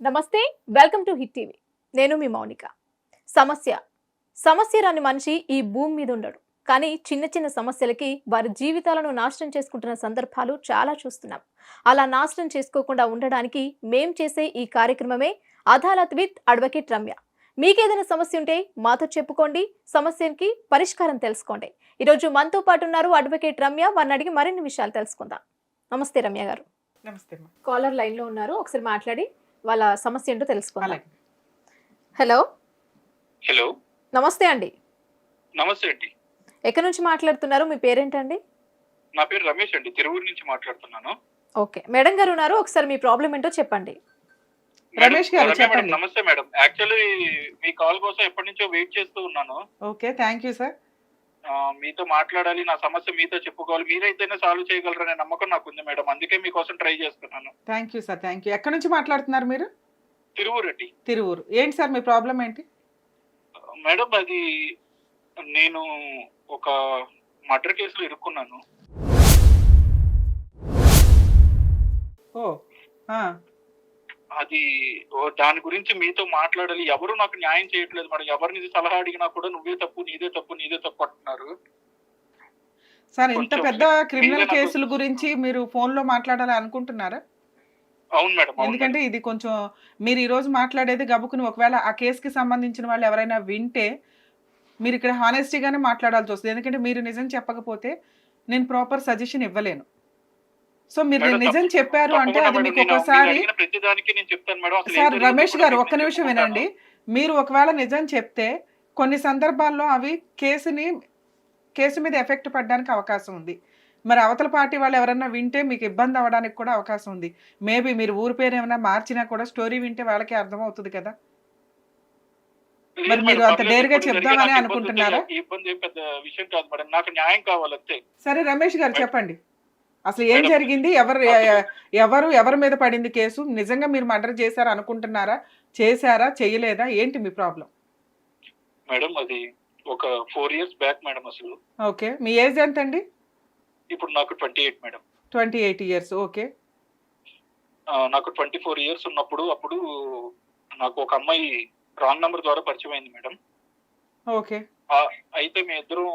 నమస్తే, welcome to hit TV. నేను మీ మౌనిక. సమస్య సమస్య రాని మనిషి ఈ భూమి మీద ఉండడు. కానీ చిన్న చిన్న సమస్యలకి వారి జీవితాలను నాశనం చేసుకుంటున్న సందర్భాలు చాలా చూస్తున్నాం. అలా నాశనం చేసుకోకుండా ఉండడానికి మేం చేసే ఈ కార్యక్రమమే అదాలత్ విత్ అడ్వకేట్ రమ్య. మీకేదైనా సమస్య ఉంటే మాతో చెప్పుకోండి, సమస్యకి పరిష్కారం తెలుసుకోండి. ఈరోజు మనతో పాటు ఉన్నారు అడ్వకేట్ రమ్య. వారిని అడిగి మరిన్ని విషయాలు తెలుసుకుందాం. నమస్తే రమ్య గారు. నమస్తే అమ్మా. కాలర్ లైన్ లో ఉన్నారు, ఒకసారి మాట్లాడి వాళ్ళ సమస్య ఏంటో తెలుసుకుందాం. అలాగే. హలో, హలో, నమస్తే అండి. నమస్తే అండి. ఎక్కడి నుంచి మాట్లాడుతున్నారు? మీ పేరేంటండి? నా పేరు రమేష్ అండి, తిరువూరు నుంచి మాట్లాడుతున్నాను. ఓకే, మేడం గారు ఉన్నారు, ఒకసారి మీ ప్రాబ్లం ఏంటో చెప్పండి. రమేష్ గారు రమ్య చెప్పండి. మేడం, నమస్తే మేడం. యాక్చువల్లీ మీ కాల్ కోసం ఎప్పటి నుంచో వెయిట్ చేస్తూ ఉన్నాను. Okay, thank you sir. మీతో మాట్లాడాలి, నా సమస్య మీతో చెప్పుకోవాలి, మీరైతేనే సాల్వ్ చేయగలరనే నమ్మకం నాకు ఉంది మేడం. అందుకే మీకోసం ట్రై చేస్తున్నాను. Thank you sir, thank you. ఎక్కడి నుంచి మాట్లాడుతున్నారు మీరు? తిరువూరు అండి. తిరువూరు. ఏంటి సార్ మీ ప్రాబ్లం ఏంటి? మేడం, అది నేను ఒక మర్డర్ కేసులో ఇరుక్కున్నాను. ఓ ఆ, అది దాని గురించి మీతో మాట్లాడాలి. ఎవరు నాకు న్యాయం చేయట్లేదు మేడం. ఎవరిని సలహా అడిగినా కూడా నువ్వే తప్పు, నీదే తప్పు, నీదే తప్పు అంటున్నారు. సార్ ఇంత కొంచెం పెద్ద క్రిమినల్ మీరే నాకు- కేసుల గురించి మీరు ఫోన్ లో మాట్లాడాలి అనుకుంటున్నారా? అవును మేడం, అవును ఎందుకంటే ఇది కొంచెం మీరు ఈ రోజు మాట్లాడేది గబుకుని ఒకవేళ ఆ కేసుకి సంబంధించిన వాళ్ళు ఎవరైనా వింటే మీరు ఇక్కడ హానెస్టీగానే మాట్లాడాల్సి వస్తుంది. ఎందుకంటే మీరు నిజం చెప్పకపోతే నేను ప్రాపర్ సజెషన్ ఇవ్వలేను. సో మీరు మేడం, నిజం చెప్పారు అంటే తప్పకుండా అది మేడం. మీకు నేను ఒకసారి అడిగిన ప్రతిదానికి నేను చెప్తాను మేడం. అసలు ఏం సార్ జరిగిందో రమేష్ కూడా గారు మీకు ఒక్క నేను నిమిషం చెప్పుకుంటాను. వినండి. మీరు ఒకవేళ నిజం చెప్తే కొన్ని సందర్భాల్లో అవి కేసు మీద ఎఫెక్ట్ పడడానికి అవకాశం ఉంది. మరి అవతల పార్టీ వాళ్ళు ఎవరన్నా వింటే మీకు ఇబ్బంది అవ్వడానికి కూడా అవకాశం ఉంది. మేబీ మీరు ఊరి పేరు ఏమైనా మార్చినా కూడా స్టోరీ వింటే వాళ్ళకి అర్థం అవుతుంది కదా. లేదు మరి మీరు మేడం, అంత పర్లేదు. డేర్గా ఇప్పుడు జరిగే చెప్దామని నాకు అనుకుంటున్నారా? ఈ ఇబ్బంది ఏం పెద్ద విషయం కాదు మేడం. నాకు న్యాయం కావాలి అంతే. సరే రమేష్ గారు చెప్పండి, అసలు ఏం మేడం, జరిగింది? ఎవరి మీద పడింది కేసు? నిజంగా మీరు మర్డర్ చేశారు అనుకుంటున్నారా? చేశారా, చేయలేదా? ఏంటి మీ ప్రాబ్లం? మేడం, అది ఒక 4 years బ్యాక్ మేడం. అసలు ఓకే, మీ ఏజ్ ఎంత అండి? ఇప్పుడు నాకు 28 మేడం. 28 years. ఓకే. నాకు 24 years ఉన్నప్పుడు అప్పుడు నాకు ఒక అమ్మాయి రాంగ్ నంబర్ ద్వారా పరిచయం అయింది మేడం. ఓకే. అయితే మీ ఇద్దరం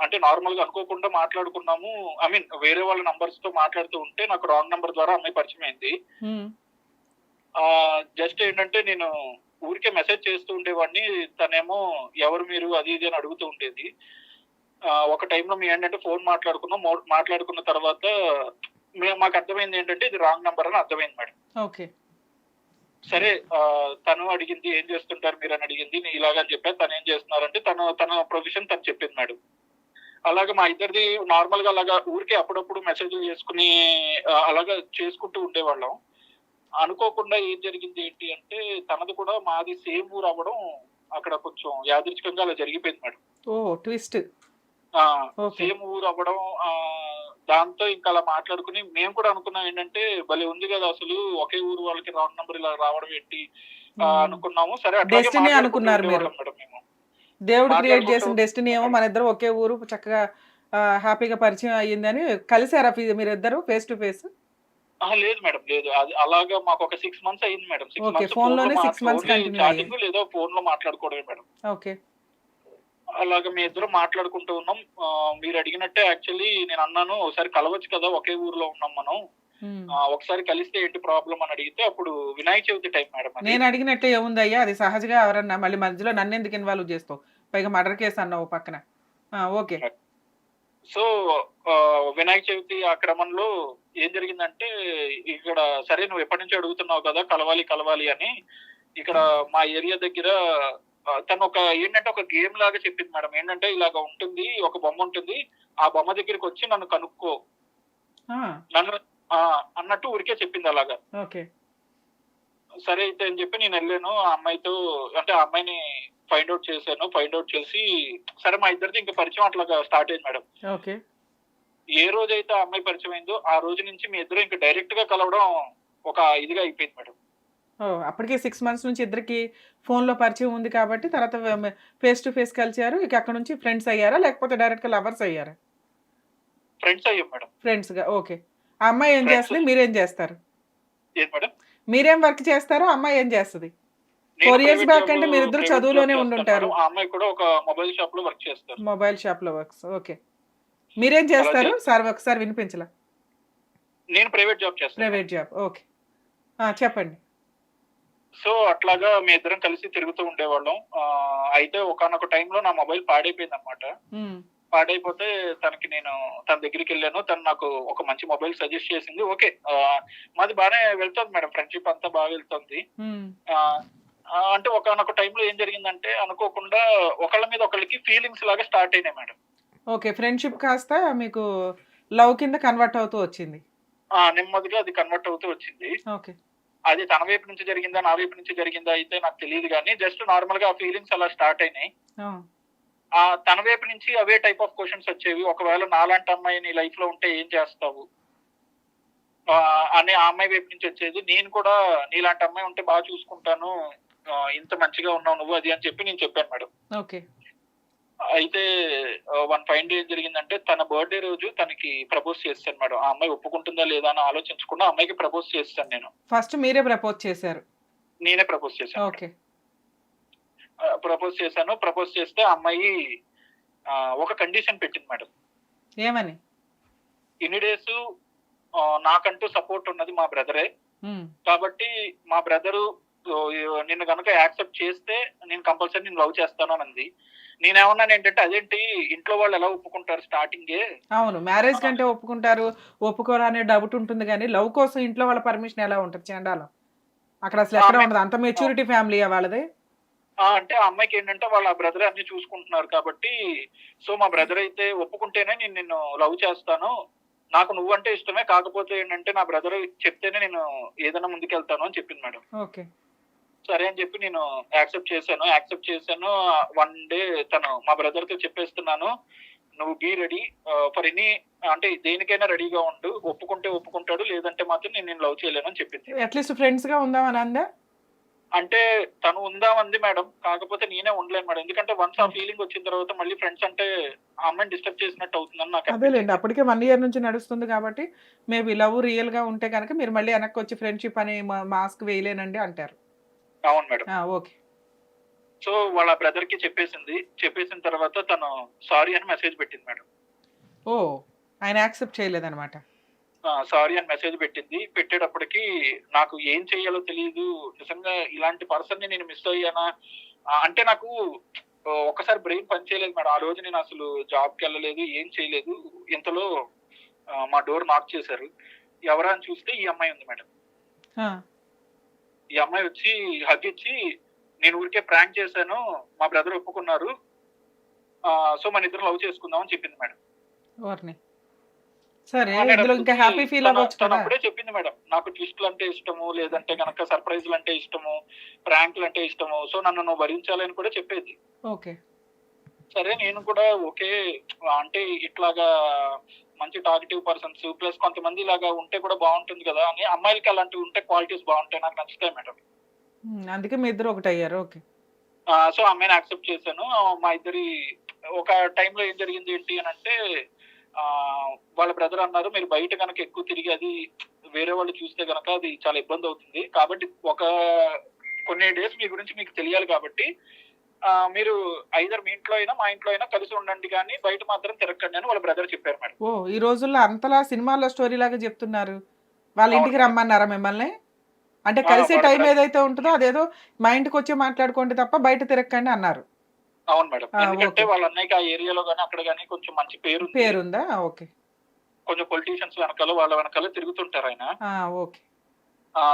అంటే నార్మల్ గా అనుకోకుండా మాట్లాడుకున్నాము. ఐ మీన్ వేరే వాళ్ళ నంబర్స్ తో మాట్లాడుతూ ఉంటే నాకు రాంగ్ నంబర్ ద్వారా అమ్మాయి పరిచయం అయింది. జస్ట్ ఏంటంటే నేను ఊరికే మెసేజ్ చేస్తూ ఉండేవాడిని. తనేమో ఎవరు మీరు అది ఇది అని అడుగుతూ ఉండేది. ఒక టైంలో మేము ఏంటంటే ఫోన్ మాట్లాడుకున్నాం. మాట్లాడుకున్న తర్వాత మాకు అర్థమైంది ఏంటంటే ఇది రాంగ్ నంబర్ అని అర్థమైంది మేడం. ఓకే. సరే, తను అడిగింది ఏం చేస్తుంటారు మీరు అని అడిగింది. నేను ఇలాగని చెప్పాను. తను ఏం చేస్తున్నారంటే తన ప్రొఫెషన్ తను చెప్పింది మేడం. అలాగే మా ఇద్దరిది నార్మల్ గా అలాగా ఊరికే అప్పుడప్పుడు మెసేజ్లు చేసుకుని అలాగా చేసుకుంటూ ఉండేవాళ్ళం. అనుకోకుండా ఏం జరిగింది ఏంటి అంటే తనది కూడా మాది సేమ్ ఊరు అవ్వడం అక్కడ కొంచెం యాదృచ్ఛికంగా అలా జరిగిపోయింది మేడం. ఓ ట్విస్ట్. సేమ్ ఊరు అవ్వడం, దాంతో ఇంకా అలా మాట్లాడుకుని మేము కూడా అనుకున్నాం ఏంటంటే భలే ఉంది కదా, అసలు ఒకే ఊరు వాళ్ళకి రాంగ్ నంబర్ ఇలా రావడం ఏంటి అనుకున్నాము. సరే, డెస్టినీ అనుకున్నారు మీరు. మేడం మేము దేవుడు క్రియేట్ మాట్లాడుకుంటూ చేసిన డెస్టినీ ఏమో మన ఇద్దరు ఒకే ఊరు చక్కగా హ్యాపీగా పరిచయం అయ్యిందని కలిసారా మీరు ఇద్దరు ఫేస్ టు ఫేస్? లేదు మేడం, లేదు. అది అలాగా మాకు ఒక 6 months అయింది మేడం. 6 ఓకే, months ఫోన్ లోనే 6 months కంటిన్యూ అయ్యింది. చాటింగ్ లేదా ఫోన్ లో మాట్లాడుకోవడమే మేడం. ఓకే. అలాగా మీ ఇద్దరు మాట్లాడుకుంటూ ఉన్నాం. మీరు అడిగినట్టే యాక్చువల్లీ నేను అన్నాను ఒకసారి కలవచ్చు కదా, ఒకే ఊర్లో ఉన్నాం మనం, ఒకసారి కలిస్తే ఏంటి ప్రాబ్లం అని అడిగితే అప్పుడు వినాయక చవితి టైం మేడం. నేను అడిగినట్టే ఏముందయ్యా, అది సహజంగా ఎవరన్నా మళ్ళీ మధ్యలో నన్ను ఎందుకు ఇన్వాల్వ్ చేస్తావు? పైగా మర్డర్ కేసు అన్నావు పక్కన. ఓకే. సో వినాయక చవితి ఆ క్రమంలో ఏం జరిగిందంటే ఇక్కడ సరే నువ్వు ఎప్పటి నుంచి అడుగుతున్నావు కదా కలవాలి అని ఇక్కడ మా ఏరియా దగ్గర తను ఒక ఏంటంటే ఒక గేమ్ లాగా చెప్పింది మేడం. ఏంటంటే ఇలాగ ఉంటుంది, ఒక బొమ్మ ఉంటుంది, ఆ బొమ్మ దగ్గరికి వచ్చి నన్ను కనుక్కో నన్ను అన్నట్టు ఊరికే చెప్పింది అలాగా. ఓకే. సరే అయితే అని చెప్పి నేను వెళ్ళాను ఆ అమ్మాయితో. అంటే ఆ అమ్మాయిని ఫైండ్ అవుట్ చేశాను. ఫైండ్ అవుట్ చేసి సరే మా ఇద్దరిది ఇంకా పరిచయం అట్లాగా స్టార్ట్ అయింది మేడం. ఓకే. ఏ రోజైతే ఆ అమ్మాయి పరిచయం అయిందో ఆ రోజు నుంచి మీ ఇద్దరు ఇంకా డైరెక్ట్ గా కలవడం ఒక ఇదిగా అయిపోయింది మేడం. అప్పటికే 6 months నుంచి ఇద్దరికి ఫోన్లో పరిచయం ఉంది కాబట్టి తర్వాత ఫేస్ టు ఫేస్ కలిసారు. ఇక అక్కడ నుంచి ఫ్రెండ్స్ అయ్యారా లేకపోతే డైరెక్ట్గా లవర్స్ అయ్యారా? ఫ్రెండ్స్ అయ్యాం మేడం. ఫ్రెండ్స్గా. ఓకే. ఆ అమ్మాయి ఏం చేస్తుంది, మీరేం చేస్తారు? ఏం మేడం? మీరేం వర్క్ చేస్తారో అమ్మాయి ఏం చేస్తుంది? నేను 4 ఇయర్స్ ప్రైవేట్ బ్యాక్ జాబ్ అంటే మీరిద్దరు ప్రైవేట్ జాబ్ చదువులోనే చేస్తాను ఉండుంటారు. మేడం. ఆ అమ్మాయి కూడా ఒక మొబైల్ షాప్ లో వర్క్ చేస్తారు. మొబైల్ షాప్‌లో వర్క్స్. ఓకే. మీరేం అలా చేస్తారు? చేస్తారు. ఒకసారి వినిపించలా. నేను ప్రైవేట్ జాబ్ చేస్తాను మేడం. Private job. ఓకే. చెప్పండి. సో అట్లాగా మీ ఇద్దరం కలిసి తిరుగుతూ ఉండేవాళ్ళం. అయితే ఒకానొక టైంలో నా మొబైల్ పాడైపోయిందనమాట. హ్మ్. పాడైపోతే నేను తన దగ్గరికెళ్ళాను. తను నాకు ఒక మంచి మొబైల్ సజెస్ట్ చేసింది. ఓకే. మాది బానే వెళ్తోంది మేడం. ఫ్రెండ్‌షిప్ అంతా బాగా వెళ్తోంది. హ్మ్. ఆహ్, అంటే ఒకానొక టైంలో ఏం జరిగిందంటే అనుకోకుండా ఒకళ్ళ మీద ఒకళ్ళకి ఫీలింగ్స్ లాగా స్టార్ట్ అయినాయి మేడం. ఓకే. ఫ్రెండ్‌షిప్ కాస్త మీకు లవ్ కింద కన్వర్ట్ అవుతూ వచ్చింది. నెమ్మదిగా అది కన్వర్ట్ అవుతూ వచ్చింది. ఓకే. అది తన వైపు నుంచి జరిగిందా? నా వైపు నుంచి జరిగిందా అయితే నాకు తెలీదు గానీ జస్ట్ నార్మల్‌గా ఆ ఫీలింగ్స్ అలా స్టార్ట్ అయినాయి. ఆ! తన వైపు నుంచి అవే టైప్ ఆఫ్ క్వెషన్స్ వచ్చేవి. ఒకవేళ నాలాంటి అమ్మాయి నీ లైఫ్‌లో ఉంటే ఏం చేస్తావు? అని ఆ అమ్మాయి వైపు నుంచి వచ్చేది. నేను కూడా నీలాంటి అమ్మాయి ఉంటే బాగా చూసుకుంటాను. ఇంత మంచిగా ఉన్నావు నువ్వు అది అని చెప్పి నేను చెప్పాను మేడం. ఓకే. అయితే వన్ ఫైన్ డే ఏం జరిగిందంటే తన బర్త్‌డే రోజు తనకి ప్రపోజ్ చేశాను మేడం. ఆ అమ్మాయి ఒప్పుకుంటుందా లేదా అని ఆలోచించకుండా ఆ అమ్మాయికి ప్రపోజ్ చేసేసాను నేను. ఫస్ట్ మీరే ప్రపోజ్ చేశారు. నేనే ప్రపోజ్ చేశాను మేడం. ఓకే. ప్రపోజ్ చేశాను. ప్రపోజ్ చేస్తే ఆ అమ్మాయి ఒక కండిషన్ పెట్టింది మేడం. ఏమని? ఇన్ని డేస్ నాకంటూ సపోర్ట్ ఉన్నది మా బ్రదరే. హ్మ్. కాబట్టి మా బ్రదరు నిన్ను గనుక యాక్సెప్ట్ చేస్తే నేను కంపల్సరీ నిన్ను లవ్ చేస్తాను అని అంది. నేనేమన్నానేంటంటే అదేంటి ఇంట్లో వాళ్ళు ఎలా ఒప్పుకుంటారు స్టార్టింగే. అవును. మ్యారేజ్ కంటే ఒప్పుకుంటారు, ఒప్పుకోరా అనే డౌట్ ఉంటుంది గానీ, లవ్ కోసం ఇంట్లో వాళ్ళ పర్మిషన్ ఎలా ఉంటది చెండాలం. అక్కడ అసలు ఆ ఎక్కడ అమ్మాయి ఉండదు. అంత మెచ్యూరిటీ ఫ్యామిలీయా వాళ్ళది? అంటే ఆ అమ్మాయికి ఏంటంటే వాళ్ళ బ్రదరే అన్ని చూసుకుంటున్నారు కాబట్టి, సో మా బ్రదర్ అయితే ఒప్పుకుంటేనే నేను నిన్ను లవ్ చేస్తాను. నాకు నువ్వంటే ఇష్టమే. కాకపోతే ఏంటంటే నా బ్రదర్ చెప్తేనే నేను ఏదైనా ముందుకెళ్తాను అని చెప్పింది మేడం. ఓకే. సరే అని చెప్పి నేను యాక్సెప్ట్ చేశాను. వన్ డే మా బ్రదర్‌తో చెప్పేస్తున్నాను. నువ్వు బీ రెడీ ఫర్ ఎనీ అంటే దేనికైనా రెడీగా ఉండు. ఒప్పుకుంటే ఒప్పుకుంటాడు. లేదంటే మాత్రం నేను నిన్ను లవ్ చేయలేను అని చెప్పింది. అట్‌లీస్ట్ ఫ్రెండ్స్‌గా ఉందామని అందా? అంటే తను ఉందామంది మేడం. కాకపోతే నేనే ఉండలేను మేడం. ఎందుకంటే వన్స్ ఆ ఓకే. ఫీలింగ్ వచ్చిన తర్వాత మళ్ళీ ఫ్రెండ్స్ అంటే ఆ అమ్మాయిని డిస్టర్బ్ చేసినట్టు అవుతుందని నాకు అదేలెండి. అనిపించింది. అప్పటికే 1 ఇయర్ నుంచి నడుస్తుంది కాబట్టి, మేబీ లవ్ రియల్‌గా ఉంటే గనక మీరు మళ్ళీ వెనక్కొచ్చి ఫ్రెండ్‌షిప్ అనే మాస్క్ వేయలేనండి అంటారు. అవును మేడం. ఓకే. సో వాళ్ళ బ్రదర్‌కి చెప్పేసింది. చెప్పేసిన తర్వాత తను సారీ అని మెసేజ్ పెట్టింది మేడం. ఓహ్! ఆయన యాక్సెప్ట్ చేయలేదన్నమాట. సారీ అని మెసేజ్ పెట్టింది. పెట్టేటప్పటికి నాకు ఏం చేయాలో తెలీదు. నిజంగా ఇలాంటి పర్సన్‌ని నేను మిస్ అయ్యానా? అంటే నాకు ఒక్కసారి బ్రెయిన్ పని చేయలేదు మేడం. ఆ రోజు నేను అసలు జాబ్‌కెళ్ళలేదు. ఏం చేయలేదు. ఇంతలో మా డోర్ నాక్ చేశారు. ఎవరా అని చూస్తే ఈ అమ్మాయి ఉంది మేడం. ఆ! ఈ అమ్మాయి వచ్చి హగ్ ఇచ్చి, "నేను ఊరికే ప్రాంక్ చేశాను. మా బ్రదర్ ఒప్పుకున్నారు. సో మనిద్దరం లవ్ చేసుకుందాం" అని చెప్పింది మేడం. ఓర్ని. సరే ఇందులో ఇంకా అనేటప్పటికి హ్యాపీ ఫీల్ అవ్వచ్చు తను కదా! అప్పుడే చెప్పింది మేడం. నాకు ట్విస్ట్‌లంటే ఇష్టము, లేదంటే గనక సర్ప్రైజ్‌లంటే ఇష్టము, ప్రాంక్‌లంటే ఇష్టము. సో నన్ను నువ్వు భరించాలని కూడా చెప్పేది. ఓకే. సరే నేను కూడా ఓకే. అంటే ఇట్లాగా మంచి టాకటివ్ పర్సన్స్ ప్లస్ కొంతమంది ఇలాగా ఉంటే కూడా బావుంటుంది గదా! అని అమ్మాయిలకి అలాంటివి ఉంటే క్వాలిటీస్ బావుంటాయి. నాకు నచ్చుతాయి మేడం. అందుకే మీ ఇద్దరు ఒకటయ్యారు. ఓకే. సో ఆ అమ్మాయిని యాక్సెప్ట్ చేశాను. మా ఇద్దరి ఒక టైంలో ఏం జరిగింది ఏంటి అనంటే వాళ్ళ బ్రదర్ అన్నారు, "మీరు బయట గనక ఎక్కువ తిరిగి అది వేరే వాళ్ళు చూస్తే గనక అది చాలా ఇబ్బందవుతుంది. కాబట్టి కొన్ని డేస్ మీ గురించి మీకు తెలియాలి కాబట్టి మీరు ఐదర్ మీ ఇంట్లో అయినా, మా ఇంట్లో అయినా కలిసి ఉండండి గానీ బయట మాత్రం తిరగకండి" అని వాళ్ళ బ్రదర్ చెప్పారు మేడం. ఓహ్! ఈ రోజుల్లో అంతలా సినిమాల్లో స్టోరీలాగా చెప్తున్నారు. వాళ్ళ అవును ఇంటికి మేడం. రమ్మన్నారా మిమ్మల్ని? అంటే కలిసే వాళ్ళ టైం ఏదైతే ఉంటదో అదేదో మా ఇంటికొచ్చే మాట్లాడుకోండి తప్ప బయట తిరగకండి అన్నారు. అవును మేడం. ఎందుకంటే ఓకే. వాళ్ళ అన్నయ్యకి ఆ ఏరియాలో గాని, అక్కడ గాని కొంచెం మంచి పేరుంది. పేరుందా? ఓకే. కొంచెం పొలిటీషియన్స్ వెనకాల, వాళ్ళ వెనకాల తిరుగుతుంటారాయన. ఓకే.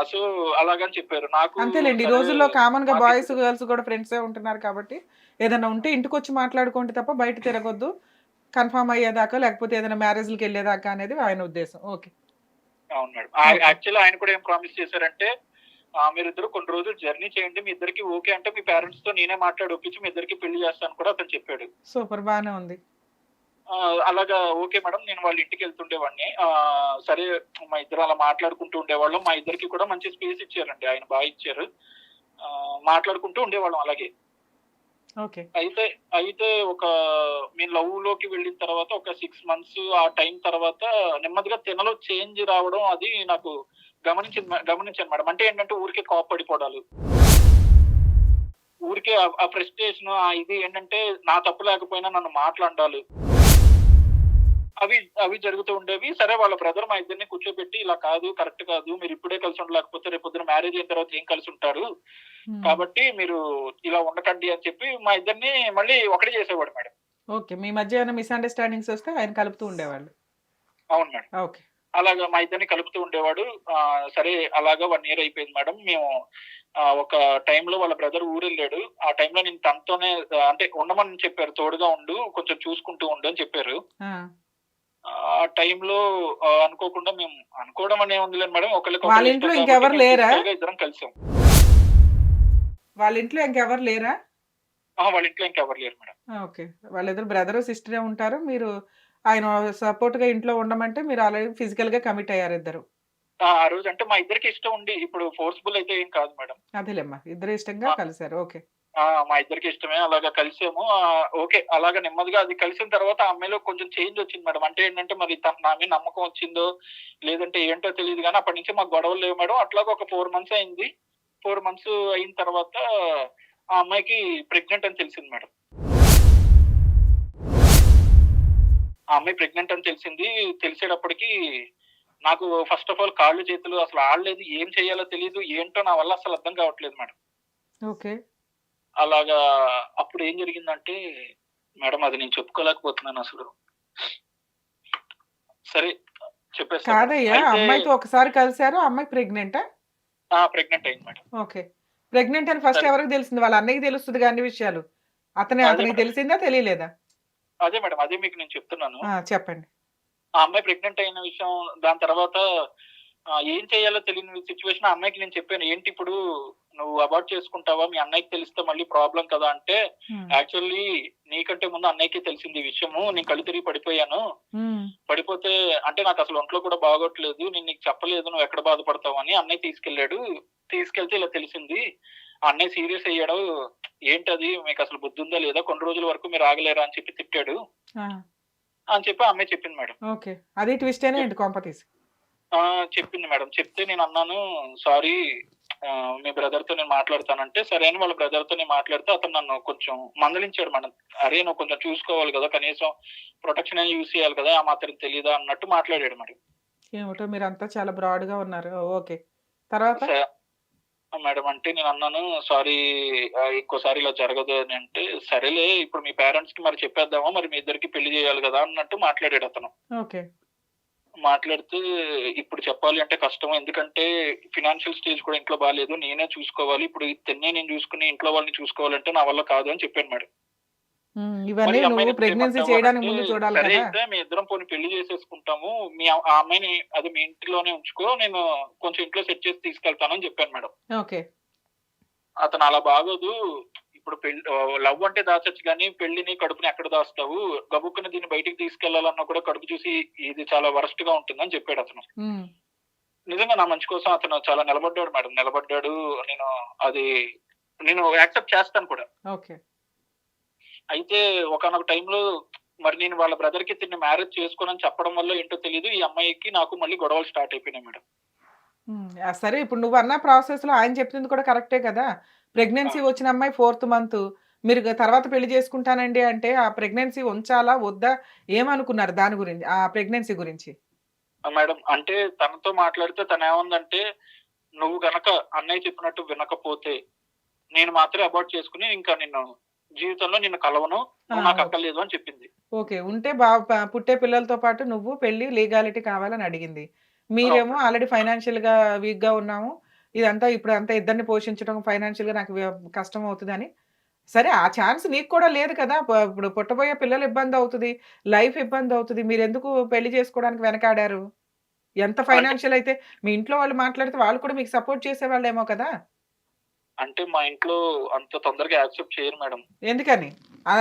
సో, అలాగని చెప్పారు. నాకు అంతేలెండి. ఈ సరే రోజుల్లో కామన్‌గా బాయ్స్, మాకిప్పుడు గర్ల్స్ కూడా ఫ్రెండ్సే ఉంటున్నారు కాబట్టి, ఏదన్నా ఉంటే ఇంటికొచ్చి మాట్లాడుకోండి తప్ప బయట తిరగొద్దు. కన్ఫర్మ్ అయ్యేదాకా లేకపోతే ఏదైనా మ్యారేజ్‌లకెళ్ళేదాకా అనేది ఆయన ఉద్దేశం. ఓకే. అవును మేడం. ఓకే. యాక్చువల్లీ ఆయన కూడా ఏం ప్రామిస్ చేశారంటే, మీరిద్దరు కొన్ని రోజులు జర్నీ చేయండి. మీ ఇద్దరికి ఓకే అంటే మీ పేరెంట్స్‌తో నేనే మాట్లాడి ఒప్పించి మీ ఇద్దరికి పెళ్లి చేస్తాను కూడా అతను చెప్పాడు. సూపర్ బానే ఉంది. అలాగా ఓకే మేడం. నేను వాళ్ళ ఇంటికెళ్తుండేవాడిని. సరే మా ఇద్దరం అలా మాట్లాడుకుంటూ ఉండేవాళ్ళం. మా ఇద్దరికి కూడా మంచి స్పేస్ ఇచ్చారండి. ఆయన ఇచ్చారు. మాట్లాడుకుంటూ ఉండేవాళ్ళం అలాగే. ఓకే. అయితే అయితే మేము లవ్‌లోకి వెళ్ళిన తర్వాత ఒక 6 మంత్స్ ఆ టైం తర్వాత నెమ్మదిగా తినలో చేంజ్ రావడం అది నాకు గమనించాను మేడం. అంటే ఏంటంటే ఊరికే కోప్పడిపోవడాలు. ఊరికే ఆ ఫ్రస్ట్రేషన్ ఇది ఏంటంటే నా తప్పు లేకపోయినా నన్ను మాట్లాడాలు. అవి అవి జరుగుతూ ఉండేవి. సరే వాళ్ళ బ్రదర్ మా ఇద్దరిని కూర్చోబెట్టి ఇలా కాదు, కరెక్ట్ కాదు. మీరు ఇప్పుడే కలిసి ఉండలేకపోతే రేపొద్దున మ్యారేజ్ అయిన తర్వాత ఏం కలిసి ఉంటారు. హ్మ్. కాబట్టి మీరు ఇలా ఉండకండి అని చెప్పి మా ఇద్దరిని మళ్ళీ ఒకటే చేసేవాడు మేడం. ఓకే. మీ మధ్య ఏమైనా మిస్‌అండర్‌స్టాండింగ్స్ వస్తే ఆయన కలుపుతూ ఉండేవాళ్ళు. అవును మేడం. ఓకే. అలాగా మా ఇద్దరిని కలుపుతూ ఉండేవాడు. సరే అలాగా 1 ఇయర్ అయిపోయింది మేడం. మేము ఒక టైంలో వాళ్ళ బ్రదర్ ఊరెళ్ళాడు. ఆ టైంలో నేను తనతోనే అంటే ఉండమని చెప్పారు. తోడుగా ఉండు, కొంచెం చూసుకుంటూ ఉండు అని చెప్పారు. ఆ! ఆ టైంలో అనుకోకుండా మేము అనుకోవడం అని ఏముందిలేండి మేడం. వాళ్ళ ఒకళ్ళకొకళ్ళు ఇంట్లో ఇష్టం కాబట్టి ఇంకెవరు మేము లేరా? ఫిజికల్‌గా ఇద్దరం కలిసాం. వాళ్ళ ఇంట్లో ఇంకెవరు లేరా? వాళ్ళ ఇంట్లో ఇంకెవరు లేరు మేడం. ఓకే. వాళ్ళిద్దరు బ్రదరు, సిస్టరే ఉంటారు. మీరు ఆయన సపోర్ట్‌గా ఇంట్లో ఉండమంటే మీరు ఆల్రెడీ ఫిజికల్‌గా కమిట్ అయ్యారు ఇద్దరు. ఆ రోజు అంటే మా ఇద్దరికీ ఇష్టం ఉండి ఇప్పుడు ఫోర్స్‌బుల్ అయితే ఏం కాదు మేడం. అదేలేమ్మా. ఇద్దరు ఇష్టంగా ఆ! కలిసారు. ఓకే. మా ఇద్దరికీ ఇష్టమే. అలాగా కలిసాము. ఓకే. అలాగా నెమ్మదిగా అది కలిసిన తర్వాత ఆ అమ్మాయిలో కొంచెం చేంజ్ వచ్చింది మేడం. అంటే ఏంటంటే మరి తనకు నా మీద నమ్మకం వచ్చిందో, లేదంటే ఏంటో తెలీదు గానీ అప్పటి నుంచి మాకు గొడవలు లేవు మేడం. అట్లాగా ఒక 4 మంత్స్ అయింది. 4 మంత్స్ అయిన తర్వాత ఆ అమ్మాయికి ప్రెగ్నెంట్ అని తెలిసింది మేడం. ఆ అమ్మాయి ప్రెగ్నెంట్ అని తెలిసింది. తెలిసేటప్పటికి నాకు ఫస్ట్ ఆఫ్ ఆల్ కాళ్ళు, చేతులు అసలు ఆడలేదు. ఏం చేయాలో తెలీదు. ఏంటో నా వల్ల అసలు అర్థం కావట్లేదు మేడం. ఓకే. అలాగా అప్పుడు ఏం జరిగిందంటే మేడం అది నేను చెప్పుకోలేకపోతున్నానసలు. సరే చెప్పేస్తాను మేడం. కాదయ్యా! అయితే అమ్మాయితో ఒకసారి కలిసారు. ఆ అమ్మాయి ప్రెగ్నెంటా? ప్రెగ్నెంట్ అయింది మేడం. ఓకే. ప్రెగ్నెంట్ అని ఫస్ట్ సరే. ఎవరికి తెలిసింది? వాళ్ళ అన్నయ్యకి తెలుస్తదిగా అన్ని విషయాలు. అదే అతనికి మేడం. తెలిసిందా? తెలియలేదా? అదే మేడం. అదే మీకు నేను చెప్తున్నాను. చెప్పండి. ఆ అమ్మాయి ప్రెగ్నెంట్ అయిన విషయం దాని తర్వాత ఏం చేయాలో తెలియని సిట్యుయేషన్ ఆ అమ్మాయికి నేను చెప్పాను. ఏంటి ఇప్పుడు నువ్వు అబార్ట్ చేసుకుంటావా? మీ అన్నయ్యకి తెలిస్తే మళ్ళీ ప్రాబ్లమ్ కదా! అంటే హ్మ్. యాక్చువల్లీ నీకంటే ముందు అన్నయ్యకే తెలిసింది ఈ విషయము. నేను కళ్ళు తిరిగి పడిపోయాను. హ్మ్. పడిపోతే అంటే నాకసలు ఒంట్లో కూడా బాగోట్లేదు. నేను నీకు చెప్పలేదు నువ్వెక్కడ బాధపడతావని. అన్నయ్య తీసుకెళ్ళాడు. తీసుకెళ్తే ఇలా తెలిసింది. ఆ అన్నయ్య సీరియస్ అయ్యాడు. ఏంటది మీకసలు బుద్ధుందా లేదా? కొన్ని రోజుల వరకు మీరు ఆగలేరా అని చెప్పి తిట్టాడు. ఆ! అని చెప్పి ఆ అమ్మాయి చెప్పింది మేడం. ఓకే. అది ట్విస్టేనా చెప్ ఏంటి కొంపతీసి? చెప్పింది మేడం. చెప్తే నేనన్నాను సారీ మీ బ్రదర్‌తో నేను మాట్లాడతానంటే, సరే అని వాళ్ళ బ్రదర్‌తో నేను మాట్లాడితే అతను నన్ను కొంచెం మందలించాడు మేడం. "అరే! నువ్వు కొంచెం చూసుకోవాలి గదా! కనీసం ప్రొటెక్షన్ అయినా యూజ్ చేయాలి కదా! ఆ మాత్రం తెలీదా?" అన్నట్టు మాట్లాడాడు మేడం. ఏమిటో మీరంతా చాలా బ్రాడ్‌గా ఉన్నారు. ఓకే. తర్వాత? స మేడం అంటే నేనన్నాను సారీ ఇంకోసారి ఇలా జరగదు అని అంటే, సరేలే ఇప్పుడు మీ పేరెంట్స్‌కి మరి చెప్పేద్దామా? మరి మీ ఇద్దరికీ పెళ్లి చేయాలి గదా! అన్నట్టు మాట్లాడాడతను. ఓకే. మాట్లాడితే ఇప్పుడు చెప్పాలి అంటే కష్టం. ఎందుకంటే ఫినాన్షియల్ స్టేజ్ కూడా ఇంట్లో బాలేదు. నేనే చూసుకోవాలి. ఇప్పుడు తిన్నే నేను చూసుకొని ఇంట్లో వాళ్ళని చూసుకోవాలంటే నా వల్ల కాదు అని చెప్పాను మేడం. హ్మ్. మరి ఇవన్నీ ఈ నువ్వు అమ్మాయిని ఎందుకు ప్రెగ్నెన్సీ చేయమంటావు చేయడానికి అనంటే, ముందు చూడాలి సరే కదా! అయితే మీ ఇద్దరం పోనీ పెళ్లి చేసేసుకుంటాము. ఆ అమ్మాయిని అది మీ ఇంటిలోనే ఉంచుకో. నేను కొంచెం ఇంట్లో సెట్ చేసి తీసుకెళ్తాను అని చెప్పాను మేడం. ఓకే. అతను అలా బాగోదు. ఇప్పుడు లవ్ అంటే దాచొచ్చు గానీ పెళ్లిని, కడుపుని ఎక్కడ దాస్తావు? గబుక్కున దీన్ని బయటికి తీసుకెళ్లాలన్నా కూడా కడుపు చూసి ఇది చాలా వరస్ట్‌గా ఉంటుందని చెప్పాడతను. హ్మ్. నిజంగా నా మంచి కోసం అతను చాలా నిలబడ్డాడు మేడం. నిలబడ్డాడు. నేను అది నేను యాక్సెప్ట్ చేస్తాను కూడా. ఓకే. అయితే ఒకానొక టైంలో మరి నేను వాళ్ళ బ్రదర్‌కి తిన్ని మ్యారేజ్ చేసుకోనని చెప్పడం వల్లో ఏంటో తెలీదు. ఈ అమ్మాయికి నాకు మళ్ళీ గొడవలు స్టార్ట్ అయిపోయినాయి మేడం. హ్మ్. సరే ఇప్పుడు నువ్వన్న ప్రాసెస్‌లో ఆయన చెప్తుంది కూడా కరెక్టే కదా! ఆ! ప్రెగ్నెన్సీ వచ్చిన అమ్మాయి ఫోర్త్ మంతు. మీరు తర్వాత పెళ్లి చేసుకుంటానండి అంటే, ఆ ప్రెగ్నెన్సీ ఉంచాలా? వద్దా? ఏమనుకున్నారు దాని గురించి? ఆ ప్రెగ్నెన్సీ గురించి? మేడం అంటే తనతో మాట్లాడితే తనేమందంటే, "నువ్వు గనక అన్నయ్య చెప్పినట్టు వినకపోతే, నేను మాత్రమే అబార్ట్ చేసుకొని ఇంకా నిన్ను జీవితంలో నిన్ను కలవను. ఆ! నువ్వు నాకు ఓకే. అక్కర్లేదు" అని చెప్పింది. ఓకే. ఉంటే పుట్టే పిల్లలతో పాటు నువ్వు పెళ్లి లీగాలిటీ కావాలని అడిగింది. అవును మీరేమో మేడం. ఆల్రెడీ ఫైనాన్షియల్‌గా వీక్‌గా ఉన్నాము. ఇదంతా ఇప్పుడంతా ఇద్దరిని పోషించడం ఫైనాన్షియల్‌గా నాకు కష్టమవుతదని సరే ఆ ఛాన్స్ నీకు కూడా లేదు కదా! ఇప్పుడు పుట్టబోయే పిల్లలు ఇబ్బందవుతది. లైఫ్ ఇబ్బందవుతది. మీరెందుకు పెళ్లి చేసుకోవడానికి వెనకాడారు? ఎంత అంటే ఫైనాన్షియల్ అయితే మీ ఇంట్లో వాళ్ళు మాట్లాడితే వాళ్ళు కూడా మీకు సపోర్ట్ చేసేవాళ్ళేమో కదా! అంటే మా ఇంట్లో అంత తొందరగా యాక్సెప్ట్ చేయరు మేడం. ఎందుకని?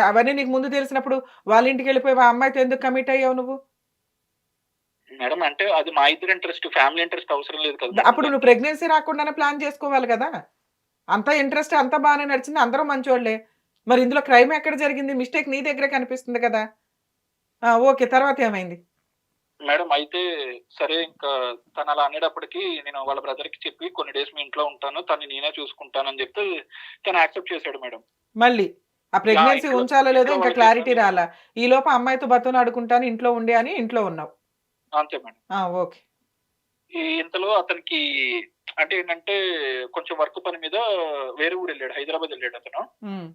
అవన్నీ నీకు ముందు తెలిసినప్పుడు వాళ్ళ ఇంటికెళ్ళిపోయి ఆ అమ్మాయితో ఎందుకు కమిట్ అయ్యావు నువ్వు? మేడం అంటే అది మా ఇద్దరి ఇంట్రెస్ట్. ఫ్యామిలీ ఇంట్రెస్ట్ అవసరం లేదు కదా మేడం అప్పుడు నువ్వు దానికి. ప్రెగ్నెన్సీ రాకుండానే ప్లాన్ చేసుకోవాలి కదా! అంతా ఇంట్రెస్ట్ అంతా బానే నడిచింది. అందరూ మంచోళ్ళే. మరి ఇందులో క్రైమ్ ఎక్కడ జరిగింది? మిస్టేక్ నీ దగ్గరే కనిపిస్తుంది కదా! ఓకే. తర్వాత ఏమైంది? మేడం అయితే సరే ఇంకా తను అలా అనేటప్పటికి నేను వాళ్ళ బ్రదర్ కి చెప్పి కొన్ని డేస్ మీ ఇంట్లో ఉంటాను, తను నేనే చూసుకుంటానని చెప్తే తను యాక్సెప్ట్ చేశాడు మేడం. మళ్ళీ ఆ ప్రెగ్నెన్సీ ఇంట్లో ఉంచాలో లేదో ఇంట్లో ఇంకా వాళ్ళకి క్లారిటీ చెప్పాను నేను. రాలా. ఈలోపు అమ్మాయితో బతిమలాడుకుంటాను ఇంట్లో ఉండి అని ఇంట్లో ఉన్నావు. అంతే మేడం. ఓకే. ఇంతలో అతనికి అంటే ఏంటంటే కొంచెం వర్క్ పని మీద వేరే ఊరు వెళ్ళాడు, హైదరాబాద్ వెళ్ళాడు అతను. ఉమ్,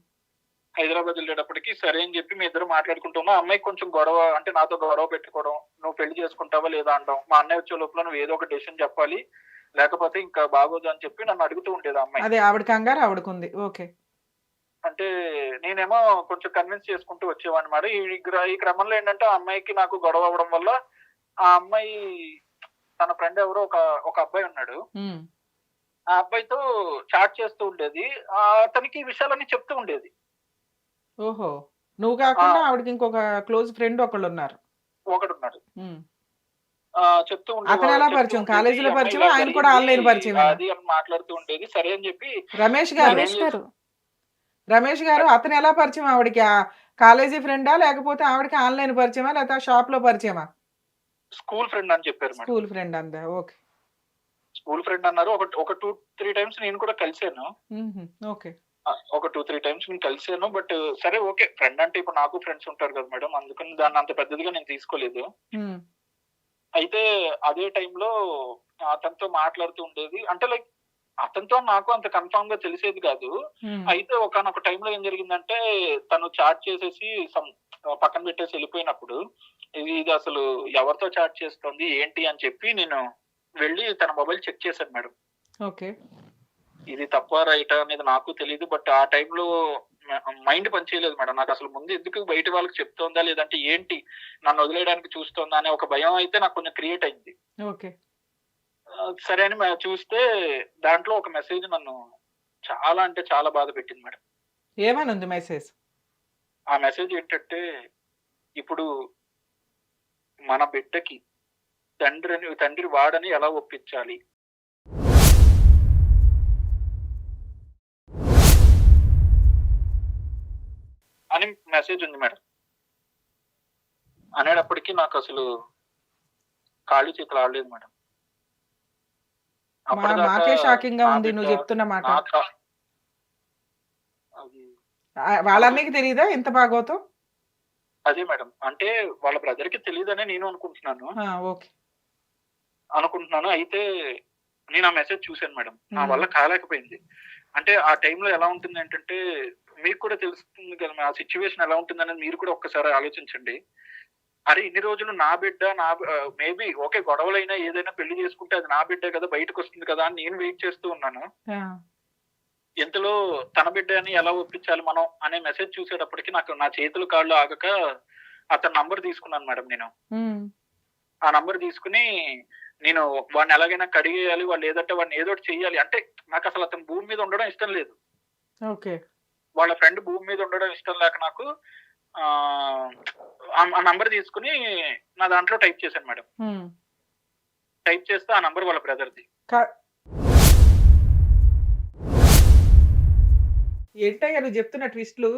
హైదరాబాద్ వెళ్ళేటప్పటికి సరే అని చెప్పి మీ ఇద్దరు మాట్లాడుకుంటున్నాం. అమ్మాయికి కొంచెం గొడవ, అంటే నాతో గొడవ పెట్టుకోవడం, నువ్వు పెళ్లి చేసుకుంటావా లేదా అనడం. మా అన్నయ్య వచ్చే లోపల నువ్వు ఏదో ఒక డెసిషన్ చెప్పాలి, లేకపోతే ఇంకా బాగోదు అని చెప్పి నన్ను అడుగుతూ ఉండేది ఆ అమ్మాయి. అదే ఆవిడ కంగారు ఆవిడకుంది. ఓకే. అంటే నేనేమో కొంచెం కన్విన్స్ చేసుకుంటూ వచ్చేవాడిని మేడం. ఈ క్రమంలో ఏంటంటే ఆ అమ్మాయికి నాకు గొడవ అవ్వడం వల్ల ఆ అమ్మాయి తన ఫ్రెండ్ ఎవరో ఒక అబ్బాయి ఉన్నాడు. ఉమ్, ఆ అబ్బాయితో చాట్ చేస్తూ ఉండేది. అతనికి ఈ విషయాలన్నీ చెప్తూ ఉండేది. ఓహో, నువ్వు ఆ కాకుండా ఆవిడకి ఇంకొక క్లోజ్ ఫ్రెండ్ ఒకళ్ళు ఉన్నారు. ఒకడున్నాడు. ఉమ్. చెప్తూ అతను ఎలా చెప్తూ పరిచయం? ఉండేది. ఈ కాలేజీలో అమ్మాయి పరిచయమా? ఇలా ఆయన కూడా జరిగింది ఆన్లైన్ పరిచయమేనా? అది అని మాట్లాడుతూ ఉండేది. సరే అని చెప్పి రమేష్ గారు, నేనేం రమేష్ గారు రమేష్ గారు అతను ఎలా పరిచయం ఆవిడకి? ఆ కాలేజీ ఫ్రెండా లేకపోతే ఆవిడకి ఆన్లైన్ పరిచయమా లేకపోతే షాప్ లో పరిచయమా? స్కూల్ ఫ్రెండ్ అని చెప్పారు మేడం. స్కూల్ ఫ్రెండ్ అందా? ఓకే. స్కూల్ ఫ్రెండ్ అన్నారు. ఒక 2-3 టైమ్స్ నేను కూడా కలిసాను. ఉహుం, ఓకే. ఒక 2-3 టైమ్స్ నేను కలిసాను. బట్ సరే ఓకే, ఫ్రెండ్ అంటే ఇప్పుడు నాకు ఫ్రెండ్స్ ఉంటారు కదా మేడం. అందుకని దాన్ని అంత పెద్దదిగా నేను తీసుకోలేదు. ఉమ్, అయితే అదే టైంలో అతనితో మాట్లాడుతూ ఉండేది. అంటే లైక్ అతనితో నాకు అంత కన్ఫర్మ్ గా తెలిసేది కాదు. ఉమ్, అయితే ఒకానొక టైంలో ఏం జరిగిందంటే తను చాట్ చేసేసి పక్కన పెట్టేసి వెళ్ళిపోయినప్పుడు ఇది అసలు ఎవరితో చాట్ చేస్తుంది ఏంటి అని చెప్పి నేను వెళ్ళి తన మొబైల్ చెక్ చేశాను మేడం. ఓకే. ఇది తప్ప రైటా అనేది నాకు తెలియదు. బట్ ఆ టైంలో మైండ్ పనిచేయలేదు మేడం. నాకు అసలు ముందు ఎందుకు బయట వాళ్ళకి చెప్తోందా లేదంటే ఏంటి నన్ను వదిలేయడానికి చూస్తోందా అనే ఒక భయం అయితే నాకు కొంచెం క్రియేట్ అయింది. ఓకే. సరే అని చూస్తే దాంట్లో ఒక మెసేజ్ నన్ను చాలా అంటే చాలా బాధ పెట్టింది మేడం. ఏమని ఉంది మెసేజ్? ఆ మెసేజ్ ఏంటంటే, ఇప్పుడు మన బిడ్డకి తండ్రి వాడని ఎలా ఒప్పించాలి అని మెసేజ్ ఉంది మేడం. అనేటప్పటికి నాకు అసలు కాళ్ళు చేతులు ఆడలేదు మేడం. అప్పటిదాకా మాకే షాకింగ్ గా నా ఉంది బిడ్డ నువ్వు చెప్తున్న మాట. నాకు అది వాళ్ళ అన్నయ్యకి తెలియదా ఇంత భాగవతం? అదే మేడం. అంటే వాళ్ళ బ్రదర్ కి తెలియదనే నేను అనుకుంటున్నాను. ఓకే. అయితే నేను ఆ మెసేజ్ చూసాను మేడం. నా వల్ల కాలేకపోయింది. అంటే ఆ టైంలో ఎలా ఉంటుంది ఏంటంటే మీకు కూడా తెలుస్తుంది కదా ఆ సిచ్యువేషన్ ఎలా ఉంటుందనేది మీరు కూడా ఒక్కసారి ఆలోచించండి. అరే ఇన్ని రోజులు నా బిడ్డ మేబీ ఓకే గొడవలైనా ఏదైనా పెళ్లి చేసుకుంటే అది నా బిడ్డే కదా బయటకు వస్తుంది కదా అని నేను వెయిట్ చేస్తూ ఉన్నాను. ఇంతలో తన బిడ్డ అని ఎలా ఒప్పించాలి మనం అనే మెసేజ్ చూసేటప్పటికి నాకు నా చేతులు కాళ్ళు ఆగక అతని నంబర్ తీసుకున్నాను మేడం నేను. ఆ నంబర్ తీసుకుని నేను వాడిని ఎలాగైనా కడిగేయాలి, వాళ్ళు ఏదంటే వాడిని ఏదో ఒకటి చెయ్యాలి. అంటే నాకు అసలు అతను భూమి మీద ఉండడం ఇష్టం లేదు. ఓకే. వాళ్ళ ఫ్రెండ్ భూమి మీద ఉండడం ఇష్టం లేక నాకు ఆ నంబర్ తీసుకుని నా దాంట్లో టైప్ చేశాను మేడం. టైప్ చేస్తే ఆ నంబర్ వాళ్ళ బ్రదర్ది. ఏంటయ్యా నువ్వు చెప్తున్న ట్విస్ట్లు?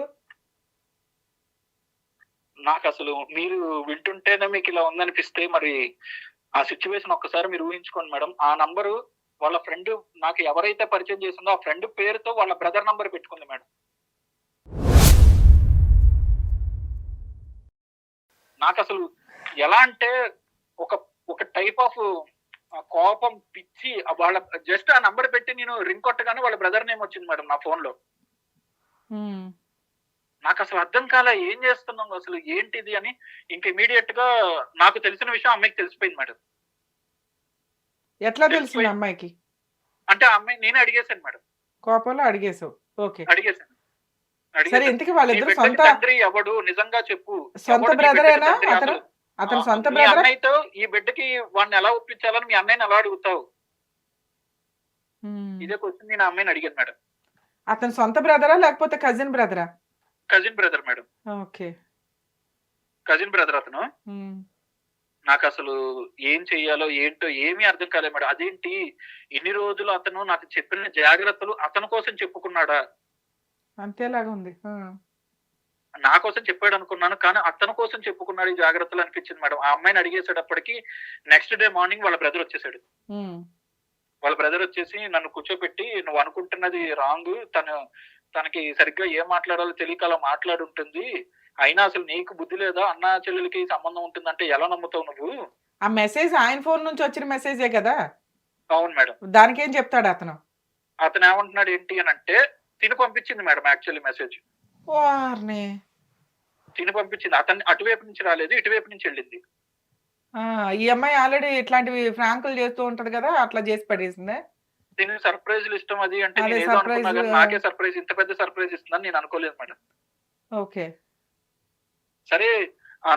నాకు అసలు మీరు వింటుంటేనే మీకు ఇలా ఉందనిపిస్తే మరి ఆ సిచ్యువేషన్ ఒక్కసారి మీరు ఊహించుకోండి మేడం. ఆ నంబరు వాళ్ళ ఫ్రెండ్ నాకు ఎవరైతే పరిచయం చేసిందో ఆ ఫ్రెండ్ పేరుతో వాళ్ళ బ్రదర్ నంబర్ పెట్టుకుంది మేడం. నాకు అసలు ఎలా అంటే ఒక ఒక టైప్ ఆఫ్ కోపం పిచ్చి వాళ్ళ జస్ట్ ఆ నంబర్ పెట్టి నేను రింగ్ కొట్టగానే వాళ్ళ బ్రదర్ నేమ్ వచ్చింది మేడం నా ఫోన్ లో. నాకు అసలు అర్థం కాలే ఏం చేస్తున్నాం అసలు ఏంటిది అని. ఇంక ఇమీడియట్ గా నాకు తెలిసిన విషయం అమ్మాయికి తెలిసిపోయింది మేడం. ఎట్లా తెలిసింది అమ్మాయికి? అంటే ఆ అమ్మాయి నేనే అడిగేశాను మేడం. కోపంలో అడిగేసావు? ఓకే. అడిగేశాను. సరే, ఇంతకీ వాళ్ళిద్దరు సొంత తండ్రి ఎవడు నిజంగా చెప్పు. సొంత బ్రదరేనా అతను? అతను సొంత బ్రదర్? అన్నయ్యతో ఈ బిడ్డకి వాడిని ఎలా ఒప్పించాలని మీ అన్నయ్యని ఎలా అడుగుతావు? ఇదే క్వశ్చన్ నేను ఆ అమ్మాయిని అడిగాను మేడం. అతను సొంత బ్రదరా లేకపోతే కజిన్ బ్రదరా? Cousin brother madam. Okay. Cousin brother అతను. నాకు అసలు ఏం చెయ్యాలో ఏంటో ఏమీ అర్థం కాలేదు మేడం. అదేంటి ఇన్ని రోజులు అతను నాకు చెప్పిన జాగ్రత్తలు అతని కోసం చెప్పుకున్నాడా? అంతేలాగా ఉంది. నా కోసం చెప్పాడు అనుకున్నాను. కానీ అతని కోసం చెప్పుకున్నాడు ఈ జాగ్రత్తలు అనిపించింది మేడం. ఆ అమ్మాయిని అడిగేసేటప్పటికి నెక్స్ట్ డే మార్నింగ్ వాళ్ళ బ్రదర్ వచ్చేసాడు. ఉమ్, వాళ్ళ బ్రదర్ వచ్చేసి నన్ను కూర్చోపెట్టి, "నువ్వు అనుకుంటున్నది రాంగ్. తనకి సరిగ్గా ఏం మాట్లాడాలో తెలియక అలా మాట్లాడుంటుంది. అయినా అసలు నీకు బుద్ధి లేదా? అన్నా చెల్లెలకి సంబంధం ఉంటుందంటే ఎలా నమ్ముతావు నువ్వు?" ఆ మెసేజ్ ఆయన ఫోన్ నుంచి వచ్చిన మెసేజే కదా, అవును మేడం. దానికేం చెప్తాడు అతను? అతను ఏమంటున్నాడు ఏంటి అని అంటే, తిని పంపించింది మేడం యాక్చువల్లీ మెసేజ్. వారిని. తిని పంపించింది. అతన్ని అటువైపు నుంచి రాలేదు, ఇటువైపు నుంచి వెళ్ళింది. ఆ, ఈ అమ్మాయి ఆల్రెడీ ఇట్లాంటివి ఫ్రాంకులు చేస్తూ ఉంటది కదా, అట్లా చేసి పడేసిందే. దీనికి సర్ప్రైజ్లు ఇష్టం అది అంటే అదే నేను ఏదో సర్ప్రైజ్. అనుకున్నా కానీ నాకే సర్ప్రైజ్, ఇంత పెద్ద సర్ప్రైజ్ ఇస్తుందని నేను అనుకోలేదు మేడం. ఓకే. సరే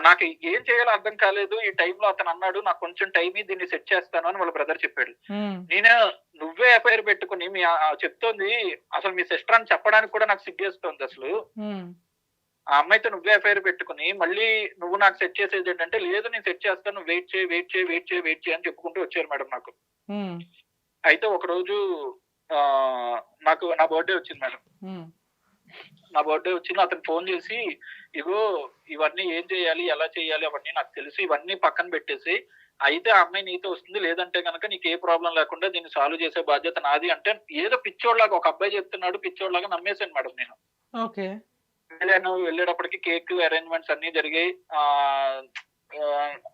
నాకు ఏం చేయాలో అర్థం కాలేదు. ఈ టైంలో అతను అన్నాడు, "నాకు కొంచెం టైం దీన్ని సెట్ చేస్తాను" అని వాళ్ళ బ్రదర్ చెప్పాడు. ఉమ్, నేను నువ్వే ఎఫ్ఐఆర్ పెట్టుకుని చెప్తోంది అసలు మీ సిస్టర్ అని చెప్పడానికి కూడా నాకు సిగ్గేస్తోంది అసలు. ఉమ్, ఆ అమ్మాయితో నువ్వే ఎఫ్ఐఆర్ పెట్టుకుని మళ్ళీ నువ్వు నాకు సెట్ చేసేది ఏంటంటే, "లేదు నేను సెట్ చేస్తాను, నువ్వు వెయిట్ చేయి వెయిట్ చేయి వెయిట్ చేయి వెయిట్ చేయి" అని చెప్పుకుంటూ వచ్చారు మేడం నాకు. ఉమ్, అయితే ఒకరోజు నాకు నా బర్త్డే వచ్చింది మేడం. ఉమ్, నా బర్త్డే వచ్చింది. అతను ఫోన్ చేసి, "ఇగో ఇవన్నీ ఏం చేయాలి, ఎలా చేయాలి అవన్నీ నాకు తెలుసు. ఇవన్నీ పక్కన పెట్టేసి అయితే ఆ అమ్మాయి నీతో వస్తుంది, లేదంటే కనుక నీకు ఏ ప్రాబ్లం లేకుండా దీన్ని సాల్వ్ చేసే బాధ్యత నాది" అంటే ఏదో పిచ్చోడ్లాగా ఒక అబ్బాయి చెప్తున్నాడు, పిచ్చోడ్లాగా నమ్మేశాను మేడం నేను. ఓకే. వెళ్ళేటప్పటికి కేక్ అరేంజ్మెంట్స్ అన్ని జరిగాయి.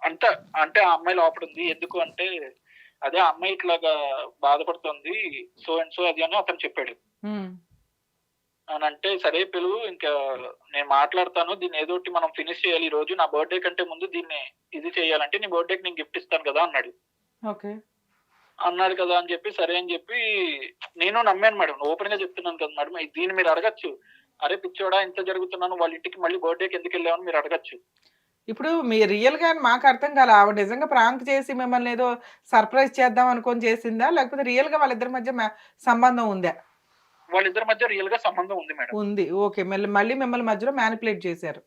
అంతా అంటే ఆ అమ్మాయి లోపల ఉంది. ఎందుకు అంటే, అదే ఆ అమ్మాయి ఇట్లాగా బాధపడుతుంది, సో అండ్ సో అది అని అతను చెప్పాడు. ఉమ్, అని అంటే, "సరే పిలువు, ఇంకా నేను మాట్లాడతాను, దీన్ని ఏదో ఒకటి మనం ఫినిష్ చేయాలి ఈ రోజు. నా బర్త్డే కంటే ముందు దీన్ని ఇది చేయాలంటే నీ బర్త్డేకి నేను గిఫ్ట్ ఇస్తాను కదా" అన్నాడు. ఓకే. అన్నాడు కదా అని చెప్పి సరే అని చెప్పి నేను నమ్మాను మేడం. ఓపెన్ గా చెప్తున్నాను కదా మేడం. దీన్ని మీరు అడగచ్చు, "అరే పిచ్చోడా ఇంత జరుగుతున్నాను, వాళ్ళ ఇంటికి మళ్ళీ బర్త్డేకి ఎందుకు వెళ్ళామని" మీరు అడగచ్చు. ఇప్పుడు మీ రియల్ గా మాకు అర్థం కాలే, ఆవిడ నిజంగా ప్రాంక్ చేసి మిమ్మల్ని ఏదో సర్ప్రైజ్ చేద్దాం అనుకొని చేసిందా, లేకపోతే రియల్ గా వాళ్ళిద్దరి మధ్య సంబంధం ఉందా? వాళ్ళిద్దరి మధ్య రియల్ గా సంబంధం ఉంది మేడం. ఉంది. ఓకే. మళ్ళీ మిమ్మల్ని మధ్యలో మ్యానిపులేట్ చేశారు.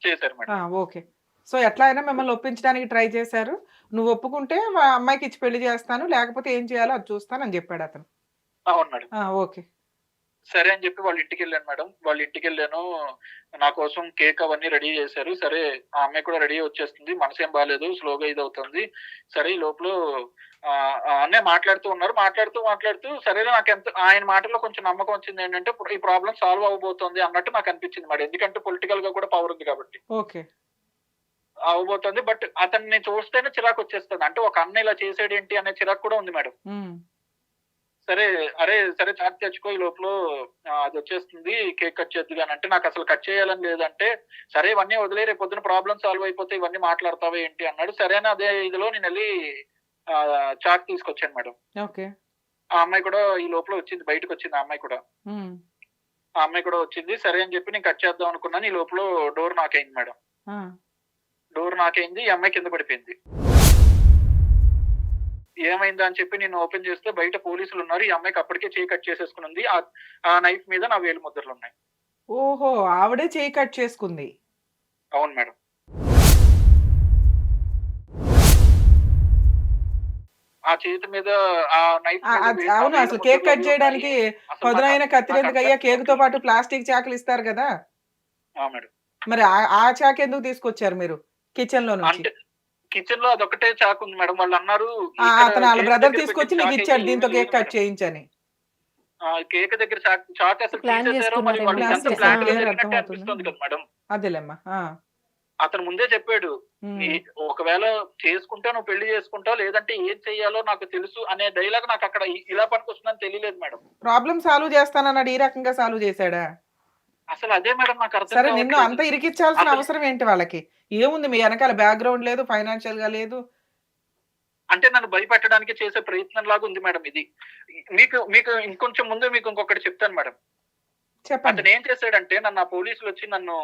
చేశారు మేడం. ఓకే. సో ఎట్లా అయినా మిమ్మల్ని ఒప్పించడానికి ట్రై చేశారు. నువ్వు ఒప్పుకుంటే అమ్మాయికి ఇచ్చి పెళ్లి చేస్తాను, లేకపోతే ఏం చేయాలో అది చూస్తాను అని చెప్పాడు అతను. అవును మేడం. ఓకే. సరే అని చెప్పి వాళ్ళ ఇంటికి వెళ్ళాను మేడం. వాళ్ళ ఇంటికి వెళ్ళాను. నా కోసం కేక్ అవన్నీ రెడీ చేశారు. సరే ఆ అమ్మాయి కూడా రెడీ వచ్చేస్తుంది, మనసేం బాగాలేదు, స్లోగా ఇది అవుతుంది. సరే ఈ లోపల అన్నీ మాట్లాడుతూ ఉన్నారు. మాట్లాడుతూ సరేలే, నాకు ఆయన మాటల్లో కొంచెం నమ్మకం వచ్చింది ఏంటంటే, ఈ ప్రాబ్లం సాల్వ్ అవ్వబోతోంది అన్నట్టు నాకు అనిపించింది మేడం. ఎందుకంటే పొలిటికల్ గా కూడా పవర్ ఉంది కాబట్టి. ఓకే. అవ్వబోతోంది. బట్ అతన్ని చూస్తేనే చిరాకు వచ్చేస్తుంది. అంటే ఒక అన్న ఇలా చేసాడేంటి అనే చిరాకు కూడా ఉంది మేడం. సరే సరే చాక్ తెచ్చుకో, ఈ లోపల అది వచ్చేస్తుంది, కేక్ కట్ చేద్దు అని అంటే, నాకు అసలు కట్ చేయాలని లేదంటే, "సరే ఇవన్నీ వదిలే, రేపు పొద్దున ప్రాబ్లం సాల్వ్ అయిపోతే ఇవన్నీ మాట్లాడతావా ఏంటి" అన్నాడు. సరే అని అదే ఇదిలో నేను వెళ్ళి చాక్ తీసుకొచ్చాను మేడం. ఓకే. ఆ అమ్మాయి కూడా ఈ లోపల వచ్చింది, బయటకు వచ్చింది ఆ అమ్మాయి కూడా. ఆ అమ్మాయి కూడా వచ్చింది. సరే అని చెప్పి నేను కట్ చేద్దాం అనుకున్నాను. ఈ లోపల డోర్ నాక్ అయింది మేడం. డోర్ నాక్ అయింది. ఈ అమ్మాయి కింద పడిపోయింది. ఏమైందా అని చెప్పి నేను ఓపెన్ చేస్తే బయట పోలీసులు ఉన్నారు. ఈ అమ్మాయికి అప్పటికే చేయి కట్ చేసేసుకుని ఉంది. ఆ నైఫ్ మీద నా వేలు ముద్రలు ఉన్నాయి. ఓహో, ఆవిడే చేయి కట్ చేసుకుంది. అవును మేడం. ఆ చేతి మీద ఆ నైఫ్ అవును, అసలు కేక్ కట్ చేయడానికి పదునైన కత్తిరి ఎందుకు అయ్యా? కేక్ తో పాటు ప్లాస్టిక్ చాకులు ఇస్తారు కదా మేడం. మరి ఆ చాకు ఎందుకు తీసుకొచ్చారు మీరు కిచెన్ లో నుంచి? కిచెన్ లో అదొకటే చాకు ఉంది మేడం. వాళ్ళు అన్నారు అతను వాళ్ళ బ్రదర్ తీసుకొచ్చి నీకు ఇచ్చాడు దీంతో కేక్ కట్ చేయించని. కేక్ దగ్గర చాక్ అసలు ప్లాన్ తీసేశారో మరి వాళ్ళు ఎంత చేసుకున్నారు. ప్లాన్ జరిగినట్టే అనిపిస్తుంది కదా మేడం. అదేలేమ్మా. అతను ముందే చెప్పాడు, ఒకవేళ చేసుకుంటా నువ్వు పెళ్లి చేసుకుంటావు, లేదంటే ఏం చెయ్యాలో నాకు తెలుసు అనే డైలాగ్ నాకు అక్కడ ఇలా పనికొస్తుందని తెలియలేదు మేడం. ప్రాబ్లం సాల్వ్ చేస్తానన్నాడు, ఈ రకంగా సాల్వ్ చేశాడా? అసలు అదే మేడం నాకు అర్థం సరే, నిన్ను కావట్లేదు. అంత ఇరికించాల్సిన అవసరం ఏంటి వాళ్ళకి? ఏముంది మీ వెనకాల? బ్యాక్గ్రౌండ్ లేదు, ఫైనాన్షియల్ గా లేదు. అంటే నన్ను భయపెట్టడానికి చేసే ప్రయత్నం లాగా ఉంది మేడం ఇది. మీకు ఇంకొంచెం ముందు మీకు ఇంకొకటి చెప్తాను మేడం. చెప్పండి. అతను ఏం చేశాడంటే, నన్ను ఆ పోలీసులు వచ్చి నన్ను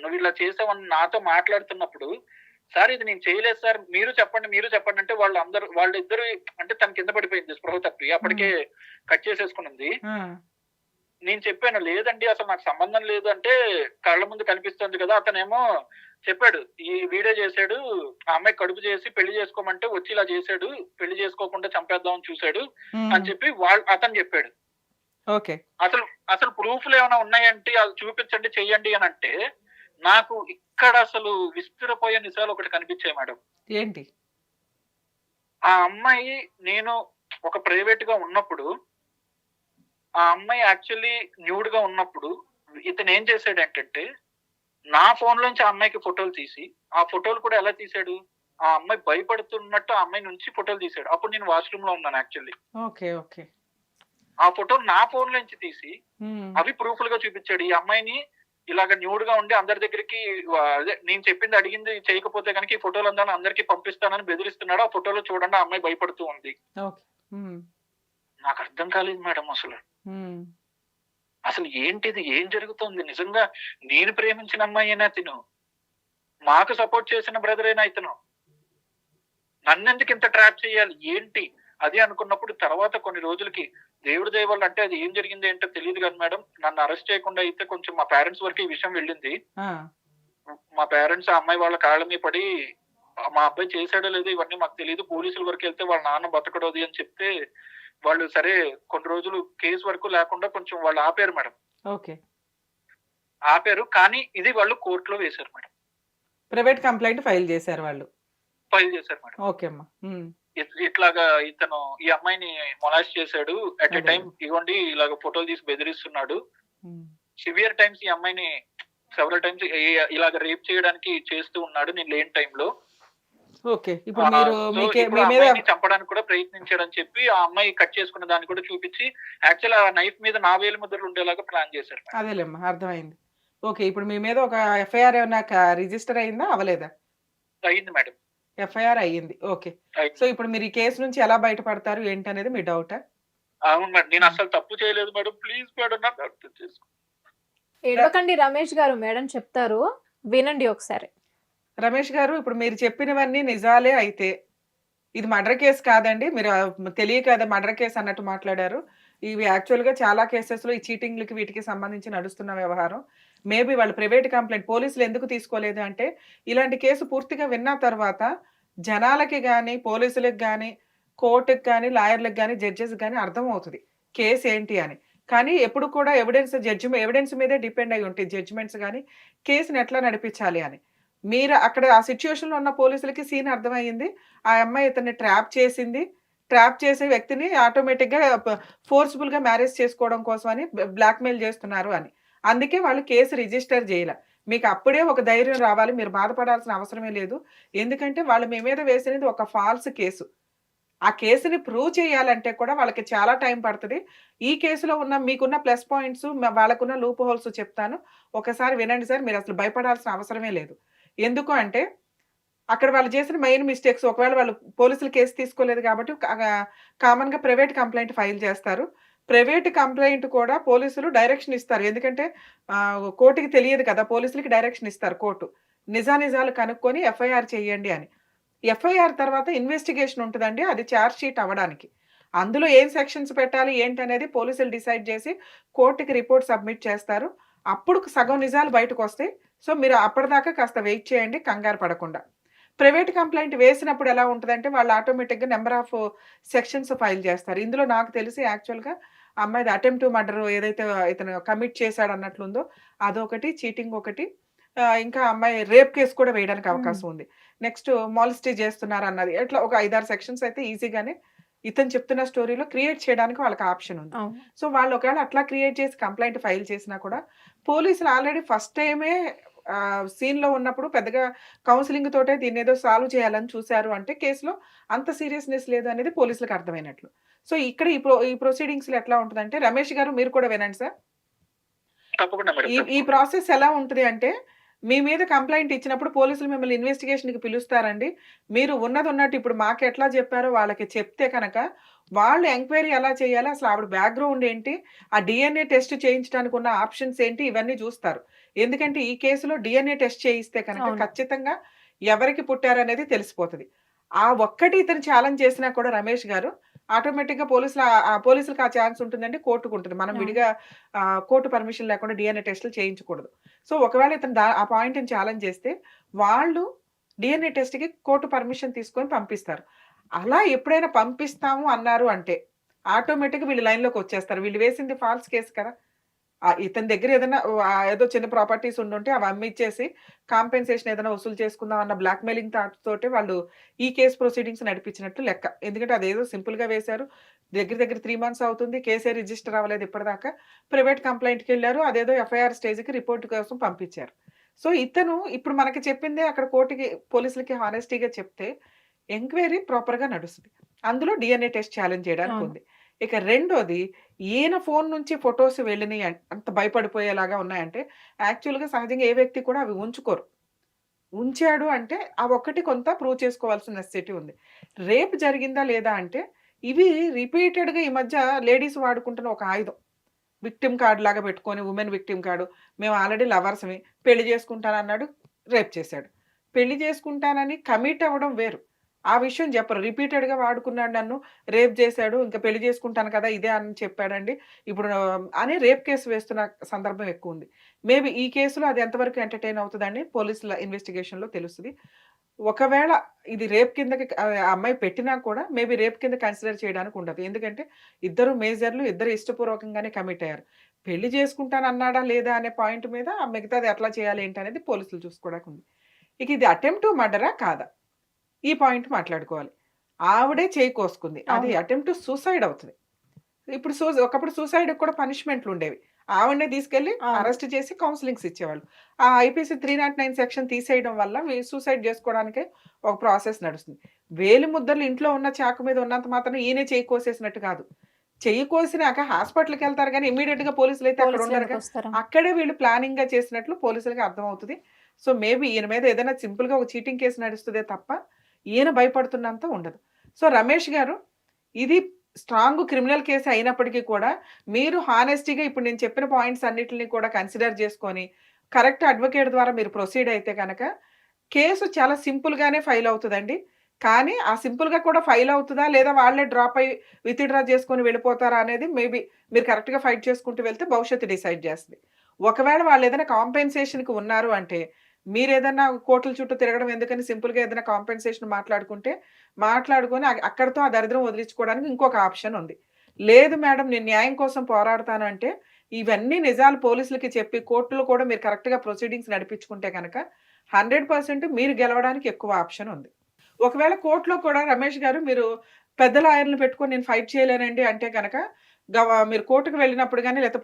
నువ్వు ఇలా చేసావని నాతో మాట్లాడుతున్నప్పుడు, "సార్ ఇది నేను చేయలేదు సార్, మీరు చెప్పండి" అంటే వాళ్ళిద్దరు అంటే తన కింద పడిపోయింది స్పృహ తప్పి, అప్పటికే కట్ చేసేసుకునింది. నేను చెప్పాను, "లేదండి అసలు నాకు సంబంధం లేదు" అంటే, కళ్ళ ముందు కనిపిస్తుంది కదా. అతనేమో చెప్పాడు, "ఈ వీడియో చేశాడు, ఆ అమ్మాయి కడుపు చేసి పెళ్లి చేసుకోమంటే వచ్చి ఇలా చేశాడు, పెళ్లి చేసుకోకుండా చంపేద్దామని చూశాడు" అని చెప్పి అతను చెప్పాడు. ఓకే. అసలు అసలు ప్రూఫ్లు ఏమైనా ఉన్నాయంటే అది చూపించండి, చెయ్యండి అని అంటే, నాకు ఇక్కడ అసలు విస్తురపోయే నిజాలు ఒకటి కనిపించాయి మేడం. ఏంటి? ఆ అమ్మాయి నేను ఒక ప్రైవేట్‌గా ఉన్నప్పుడు, ఆ అమ్మాయి యాక్చువల్లీ న్యూడ్‌గా ఉన్నప్పుడు ఇతను ఏం చేసాడంటంటే, నా ఫోన్‌లోంచి ఆ అమ్మాయికి ఫోటోలు తీసి, ఆ ఫోటోలు కూడా ఎలా తీసాడు? ఆ అమ్మాయి భయపడుతున్నట్టు ఆ అమ్మాయి నుంచి ఫోటోలు తీసాడు. అప్పుడు నేను వాష్‌రూమ్‌లో ఉన్నాను యాక్చువల్లీ. ఓకే. ఓకే. ఆ ఫోటోలు నా ఫోన్‌లోంచి తీసి హ్మ్. అవి ప్రూఫ్‌లుగా చూపించాడు. ఈ అమ్మాయిని ఇలాగ న్యూడ్‌గా ఉండి అందరి దగ్గరికి అదే నేను చెప్పింది అడిగింది చేయకపోతే గనుక ఈ ఫోటోలందరిని అందరికి పంపిస్తానని బెదిరిస్తున్నాడు. ఆ ఫోటోలో చూడండి ఆ అమ్మాయి భయపడుతూ ఉంది. ఓకే. హ్మ్. నాకు అర్థం కాలేదు మేడం అసలు. హ్మ్. అసలు ఏంటిది? ఏం జరుగుతోంది? నిజంగా నేను ప్రేమించిన అమ్మాయేనా తిను? మాకు సపోర్ట్ చేసిన బ్రదరేనా ఇతను? నన్నెందుకు ఇంత ట్రాప్ చేయాలి? ఏంటి? అది అనుకున్నప్పుడు తర్వాత కొన్ని రోజులకి దేవుడి దయ వల్ల అంటే అది ఏం జరిగిందో ఏంటో తెలీదు గాని మేడం. నన్ను అరెస్ట్ చేయకుండా అయితే కొంచెం మా పేరెంట్స్ వరకు ఈ విషయం వెళ్ళింది. ఆ! మా పేరెంట్స్ ఆ అమ్మాయి వాళ్ళ కాళ్ళ మీద పడి మా అబ్బాయి చేసాడో లేదో ఇవన్నీ మాకు తెలీదు. పోలీసుల వరకెళ్తే వాళ్ళ నాన్న బతకడు అది అని చెప్తే, వాళ్ళు సరే కొన్ని రోజులు కేస్ వరకు లేకుండా కొంచెం వాళ్ళు ఆపారు మేడం. ఓకే. ఆపారు. కానీ ఇది వాళ్ళు కోర్ట్‌లో వేశారు మేడం. ప్రైవేట్ కంప్లెయింట్ ఫైల్ చేశారు వాళ్ళు. ఫైల్ చేశారు మేడం. ఓకే అమ్మా. హ్మ్. ఇట్లాగా ఇతను ఈ అమ్మాయిని మొలాస్ట్ చేసాడు. అట్ ఎ అదే. టైమ్ ఇగోండి ఇలాగ ఫోటోలు తీసి బెదిరిస్తున్నాడు. హ్మ్. సివియర్ టైమ్స్ ఈ అమ్మాయిని సెవెరల్ టైమ్స్ ఇలాగ రేప్ చేయడానికి చేస్తూ ఉన్నాడు నేను లేని టైంలో. ఓకే. ఇప్పుడు మీరు సో, మీకే ఇప్పుడు మీ ఆ మీద అమ్మాయిని చంపడానికి కూడా ప్రయత్నించాడని చెప్పి, ఆ అమ్మాయి కట్ చేసుకున్న దాన్ని కూడా చూపించి, యాక్చువల్ ఆ నైఫ్ మీద నా వేలి ముద్రలు ఉండేలాగా ప్లాన్ చేశారు మేడం. అదేలేమ్మా అర్థమైంది. ఓకే. ఇప్పుడు మీ మీద ఒక ఎఫ్ఐఆర్ ఏమన్నా రిజిస్టర్ అయిందా? అవ్వలేదా? అయింది మేడం. ఎఫ్ఐఆర్ అయ్యింది. ఓకే. సో, అయింది. ఇప్పుడు మీరు ఈ కేసు నుంచి ఎలా బయటపడతారు ఏంటనేది మీ డౌటా? అవును మేడం. నేను హ్మ్. అస్సలు తప్పు చేయలేదు మేడం. ప్లీజ్ మేడం నన్ను అర్థం చేసుకో. ఏడవకండి రమేష్ గారు, మేడం చెప్తారు. వినండి ఒకసారి. రమేష్ గారు ఇప్పుడు మీరు చెప్పినవన్నీ నిజాలే అయితే, ఇది మర్డర్ కేస్ కాదండి. మీరు తెలియక ఏదో మర్డర్ కేస్ అన్నట్టు మాట్లాడారు. ఇవి యాక్చువల్‌గా చాలా కేసెస్‌లో ఈ చీటింగ్‌లకి వీటికి సంబంధించి నడుస్తున్న వ్యవహారం. మేబీ వాళ్ళు ప్రైవేట్ కంప్లెయింట్ పోలీసులు ఎందుకు తీసుకోలేదు అంటే, ఇలాంటి కేసు పూర్తిగా విన్న తర్వాత జనాలకి గాని, పోలీసులకి గాని, కోర్ట్‌కి గాని, లాయర్‌లకి గాని, జడ్జెస్‌కి గాని అర్థమవుతది. కేస్ ఏంటి అని. కానీ ఎప్పుడు కూడా ఎవిడెన్స్ మీదే డిపెండ్ అయ్యి ఉంటాయి జడ్జిమెంట్స్ గాని, కేస్‌ని ఎట్లా నడిపించాలి అని. మీరు అక్కడ ఆ సిట్యుయేషన్‌లో ఉన్న పోలీసులకి సీన్ అర్థమయ్యింది. ఆ అమ్మాయి ఇతన్ని ట్రాప్ చేసింది. ట్రాప్ చేసే వ్యక్తిని ఆటోమేటిక్‌గా ఫోర్స్‌బుల్‌గా మ్యారేజ్ చేసుకోవడం కోసమని బ్లాక్‌మెయిల్ చేస్తున్నారు అని. అందుకే వాళ్ళు కేస్ రిజిస్టర్ జేయల. మీకు అప్పుడే ఒక ధైర్యం రావాలి. మీరు బాధపడాల్సిన అవసరమే లేదు. ఎందుకంటే వాళ్ళు మీ మీద వేసినది ఒక ఫాల్స్ కేసు. ఆ కేసుని ప్రూవ్ చేయాలంటే కూడా వాళ్ళకి చాలా టైం పడతది. ఈ కేసులో ఉన్న మీకున్న ప్లస్ పాయింట్స్ వాళ్ళకున్న లూప్ హోల్స్ చెప్తాను. ఒకసారి వినండి సార్. మీరసలు భయపడాల్సిన అవసరమే లేదు. ఎందుకు అంటే అక్కడ వాళ్ళు చేసిన మెయిన్ మిస్టేక్స్ ఒకవేళ వాళ్ళు పోలీసులు కేసు తీసుకోలేదు కాబట్టి కామన్‌గా ప్రైవేట్ కంప్లెయింట్ ఫైల్ చేస్తారు. ప్రైవేట్ కంప్లెయింట్ కూడా పోలీసులు డైరెక్షన్ ఇస్తారు. ఎందుకంటే కోర్ట్‌కి తెలియదు కదా! పోలీసులకి డైరెక్షన్ ఇస్తారు కోర్టు. నిజానిజాలు కనుక్కొని ఎఫ్ఐఆర్ చేయండి అని. ఎఫ్ఐఆర్ తర్వాత ఇన్వెస్టిగేషన్ ఉంటదండి. అది చార్జ్ షీట్ అవ్వడానికి. అందులో ఏం సెక్షన్స్ పెట్టాలి ఏంటనేది పోలీసులు డిసైడ్ చేసి కోర్ట్‌కి రిపోర్ట్ సబ్మిట్ చేస్తారు. అప్పుడు సగం నిజాలు బయటకొస్తాయి. సో, మీరు అప్పటిదాకా కాస్త వెయిట్ చేయండి కంగారు పడకుండా. ప్రైవేట్ కంప్లెయింట్ వేసినప్పుడు ఎలా ఉంటదంటే, వాళ్ళు ఆటోమేటిక్‌గా నంబర్ ఆఫ్ సెక్షన్స్ ఫైల్ చేస్తారు. ఇందులో నాకు తెలిసి యాక్చువల్‌గా ఆ అమ్మాయిది అటెంప్ట్ టు మర్డర్ ఏదైతే ఇతను కమిట్ చేశాడన్నట్లుందో అదొకటి, చీటింగ్ ఒకటి. ఇంకా ఆ అమ్మాయి రేప్ కేస్ కూడా వేయడానికి హ్మ్. అవకాశం ఉంది. నెక్స్ట్ మాలిస్టీ చేస్తున్నారన్నది. ఇట్లా ఒక 5, 6 సెక్షన్స్ అయితే ఈజీగానే ఇతను చెప్తున్న స్టోరీలో క్రియేట్ చేయడానికి వాళ్ళకి ఆప్షన్ ఉంది. అవును. సో, వాళ్ళు ఒకవేళ అట్లా క్రియేట్ చేసి కంప్లెయింట్ ఫైల్ చేసినా కూడా పోలీసులు ఆల్రెడీ ఫస్ట్ టైమే సీన్‌లో ఉన్నప్పుడు పెద్దగా కౌన్సెలింగ్ తోటే దీన్నేదో సాల్వ్ చేయాలని చూసారు అంటే కేస్‌లో అంత సీరియస్‌నెస్ లేదు అనేది పోలీసులకి అర్థమైనట్లు. సో, ఇక్కడ ఈ ప్రొసీడింగ్స్‌లో ఎట్లా ఉంటదంటే రమేష్ గారు మీరు కూడా వినండి సార్. తప్పకుండా మేడం. ఈ ఈ తప్పకుండా. ప్రాసెస్ ఎలా ఉంటది అంటే, మీ మీద కంప్లెయింట్ ఇచ్చినప్పుడు పోలీసులు మిమ్మల్ని ఇన్వెస్టిగేషన్‌కి పిలుస్తారండి. మీరు ఉన్నదున్నట్టు ఇప్పుడు మాకెట్లా చెప్పారో వాళ్ళకి చెప్తే కనక, వాళ్ళు ఎంక్వైరీ ఎలా చేయాలి? అసలు ఆవిడ బ్యాక్‌గ్రౌండ్ ఏంటి? ఆ డీఎన్ఏ టెస్ట్ చేయించడానికి ఉన్న ఆప్షన్స్ ఏంటి? ఇవన్నీ చూస్తారు. ఎందుకంటే ఈ కేసులో డీఎన్ఏ టెస్ట్ చేయిస్తే కనుక అవును. ఖచ్చితంగా ఎవరికి పుట్టారనేది తెలిసిపోతది. ఆ ఒక్కటి ఇతను ఛాలెంజ్ చేసినా కూడా రమేష్ గారు ఆటోమేటిక్‌గా పోలీసులకి ఆ ఛాన్స్ ఉంటుందండి. కోర్టుకుంటది. మనం అవును. విడిగా కోర్ట్ పర్మిషన్ లేకుండా డీఎన్ఏ టెస్టులు చేయించకూడదు. సో, ఒకవేళ ఇతను ఆ పాయింట్‌ని ఛాలెంజ్ చేస్తే, వాళ్ళు డీఎన్ఏ టెస్ట్‌కి కోర్ట్ పర్మిషన్ తీసుకొని పంపిస్తారు. అలా ఎప్పుడైనా పంపిస్తాము అన్నారు అంటే, ఆటోమేటిక్గా వీళ్ళు లైన్లోకి వచ్చేస్తారు. వీళ్ళు వేసింది ఫాల్స్ కేసు కదా. ఇతని దగ్గర ఏదైనా ఏదో చిన్న ప్రాపర్టీస్ ఉండుంటే అవి అమ్మిచ్చేసి కాంపెన్సేషన్ ఏదైనా వసూలు చేసుకుందాం అన్న బ్లాక్‌మెయిలింగ్ థాట్ తోటే వాళ్ళు ఈ కేస్ ప్రొసీడింగ్స్ నడిపించినట్టు లెక్క. ఎందుకంటే అదేదో సింపుల్‌గా వేశారు. దగ్గర దగ్గర 3 మంత్స్ అవుతుంది. కేసే రిజిస్టర్ అవ్వలేదు ఇప్పటిదాకా. ప్రైవేట్ కంప్లెయింట్‌కెళ్లారు. అదేదో ఎఫ్ఐఆర్ స్టేజ్‌కి రిపోర్ట్ కోసం పంపించారు. సో, ఇతను ఇప్పుడు మనకి చెప్పిందే అక్కడ కోర్ట్‌కి పోలీసులకి హానెస్టీగా చెప్తే ఎంక్వైరీ ప్రాపర్‌గా నడుస్తది. అందులో డీఎన్ఏ టెస్ట్ ఛాలెంజ్ చేయడానికి అవును. ఉంది. ఇక రెండోది ఈయన ఫోను నుంచి ఫోటోస్ వెళ్ళినయి అంత భయపడిపోయేలాగా ఉన్నాయంటే, యాక్చువల్‌గా సహజంగా ఏ వ్యక్తి కూడా అవి ఉంచుకోరు. ఉంచాడు అంటే ఆ ఒక్కటి కొంత ప్రూవ్ చేసుకోవాల్సిన నెసెసిటీ ఉంది. రేప్ జరిగిందా లేదా అంటే, ఇవి రిపీటెడ్‌గా ఈ మధ్య లేడీస్ వాడుకుంటున్న ఒక ఆయుధం. విక్టిమ్ కార్డ్ లాగా పెట్టుకొని వుమెన్ విక్టిమ్ కార్డ్. మేము ఆల్రెడీ లవర్స్‌మి. పెళ్లి చేసుకుంటానన్నాడు. రేప్ చేశాడు. పెళ్లి చేసుకుంటానని కమిట్ అవ్వడం వేరు. ఆ విషయం చెప్పరు. రిపీటెడ్‌గా వాడుకున్నాడు నన్ను. రేప్ చేశాడు. ఇంక పెళ్లి చేసుకుంటాను కదా! ఇదే అని చెప్పాడండి. ఇప్పుడు అని రేప్ కేస్ వేస్తున్న సందర్భం ఎక్కువుంది. మేబీ ఈ కేసులో అది ఎంతవరకు ఎంటర్‌టైన్ అవుతదని పోలీసుల ఇన్వెస్టిగేషన్‌లో తెలుస్తది. ఒకవేళ ఇది రేప్ కిందకి ఆ అమ్మాయి పెట్టినా కూడా మేబీ రేప్ కింద కన్సిడర్ చేయడానికి ఉండదు. ఎందుకంటే ఇద్దరు మేజర్‌లు ఇద్దరు ఇష్టపూర్వకంగానే కమిట్ అయ్యారు. పెళ్లి చేసుకుంటానన్నాడా లేదా అనే పాయింట్ మీద మిగతాది ఎట్లా చేయాలి ఏంటి అనేది పోలీసులు చూసుకోవడానికి ఉంది. ఇక ఇది అటెంప్ట్ టు మర్డరా? కాదా? ఈ పాయింట్ మాట్లాడుకోవాలి. ఆవిడే చేయి కోసుకుంది. అది అవును. అటెంప్ట్ టు సూసైడ్ అవుతది. ఇప్పుడు ఒకప్పుడు సూసైడ్‌కి కూడా పనిష్మెంట్‌లుండేవి. ఆవిడనే తీసుకెళ్ళి అవును. అరెస్ట్ చేసి కౌన్సెలింగ్స్ ఇచ్చేవాళ్ళు. ఆ ఐపీసీ 309 సెక్షన్ తీసేయడం వల్ల సూసైడ్ చేసుకోవడానికే ఒక ప్రాసెస్ నడుస్తుంది. వేలి ముద్దలు ఇంట్లో ఉన్న చాకు మీద ఉన్నంత మాత్రాన ఈయనే చెయ్యి కోసేసినట్టు కాదు. చెయ్యి కోసినాక హాస్పిటల్‌కెళ్తారు గానీ ఇమ్మీడియేట్‌గా పోలీసులైతే అక్కడ ఉండరుగా. పోలీసులెందుకొస్తారు? అక్కడే వీళ్ళు ప్లానింగ్‌గా చేసినట్లు పోలీసులకి అర్థమవుతది. సో, మేబీ ఈయన మీద ఏదైనా సింపుల్‌గా ఒక చీటింగ్ కేస్ నడుస్తదే తప్ప, ఈయన భయపడుతున్నంత ఉండదు. సో, రమేష్ గారు ఇది స్ట్రాంగ్ క్రిమినల్ కేస్ అయినప్పటికీ కూడా, మీరు హానెస్టీగా ఇప్పుడు నేను చెప్పిన పాయింట్స్ అన్నిటిని కూడా కన్సిడర్ చేసుకొని, కరెక్ట్ అడ్వకేట్ ద్వారా మీరు ప్రొసీడ్ అయితే గనక, కేసు చాలా సింపుల్‌గానే ఫైల్ అవుతదండి. కానీ, ఆ సింపుల్‌గా కూడా ఫైల్ అవుతదా? లేదా వాళ్ళే డ్రాప్ అయ్యి విత్‌డ్రా చేసుకొని వెళ్ళిపోతారా? అనేది మేబీ మీరు కరెక్ట్‌గా ఫైట్ చేసుకుంటూ వెళ్తే భవిష్యత్తు డిసైడ్ చేస్తది. ఒకవేళ వాళ్ళేదైనా కాంపెన్సేషన్‌కి ఉన్నారు అంటే, మీరేదన్నా కోర్టుల చుట్టూ తిరగడం ఎందుకని సింపుల్‌గా ఏదైనా కాంపెన్సేషన్ మాట్లాడుకుంటే, మాట్లాడుకొని అక్కడితో ఆ దరిద్రం వదిలించుకోవడానికి ఇంకొక ఆప్షన్ ఉంది. లేదు మేడం నేను న్యాయం కోసం పోరాడతాను అంటే, ఇవన్నీ నిజాలు పోలీసులకి చెప్పి కోర్టులో కూడా మీరు కరెక్ట్‌గా ప్రొసీడింగ్స్ నడిపించుకుంటే గనక 100% మీరు గెలవడానికి ఎక్కువ ఆప్షన్ ఉంది. ఒకవేళ కోర్ట్‌లో కూడా రమేష్ గారు మీరు పెద్ద లాయర్‌లని పెట్టుకొని నేను ఫైట్ చేయలేనండి అంటే గనక, మీరు కోర్ట్‌కి వెళ్ళినప్పుడు గాని లేకపోతే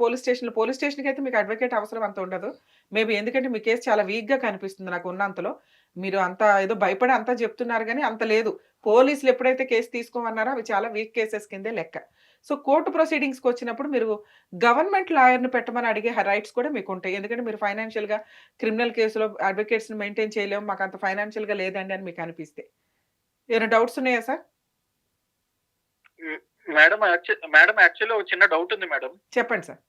పోలీస్ స్టేషన్‌కైతే మీకు అడ్వకేట్ అవసరం అంత ఉండదు. మేబీ ఎందుకంటే మీ కేస్ చాలా వీక్‌గా కనిపిస్తుంది నాకు ఉన్నంతలో. మీరు అంత ఏదో భయపడి అంతా చెప్తున్నారు గానీ అంత లేదు. పోలీసులు ఎప్పుడైతే కేస్ తీసుకోమన్నారో అవి చాలా వీక్ కేసెస్ కిందే లెక్క. సో, కోర్ట్ ప్రొసీడింగ్స్‌కొచ్చినప్పుడు మీరు గవర్నమెంట్ లాయర్‌ని పెట్టమని అడిగే రైట్స్ కూడా మీకుంటాయి. ఎందుకంటే మీరు ఫైనాన్షియల్‌గా క్రిమినల్ కేస్‌లో అడ్వకేట్స్‌ని మెయింటైన్ చేయలేము. మాకంత ఫైనాన్షియల్‌గా లేదండి అని మీకు అనిపిస్తే. ఏమైనా డౌట్స్ ఉన్నాయా సార్? హ్మ్. మేడం యాక్చువల్లీ ఒక చిన్న డౌట్ ఉంది మేడం. చెప్పండి సార్.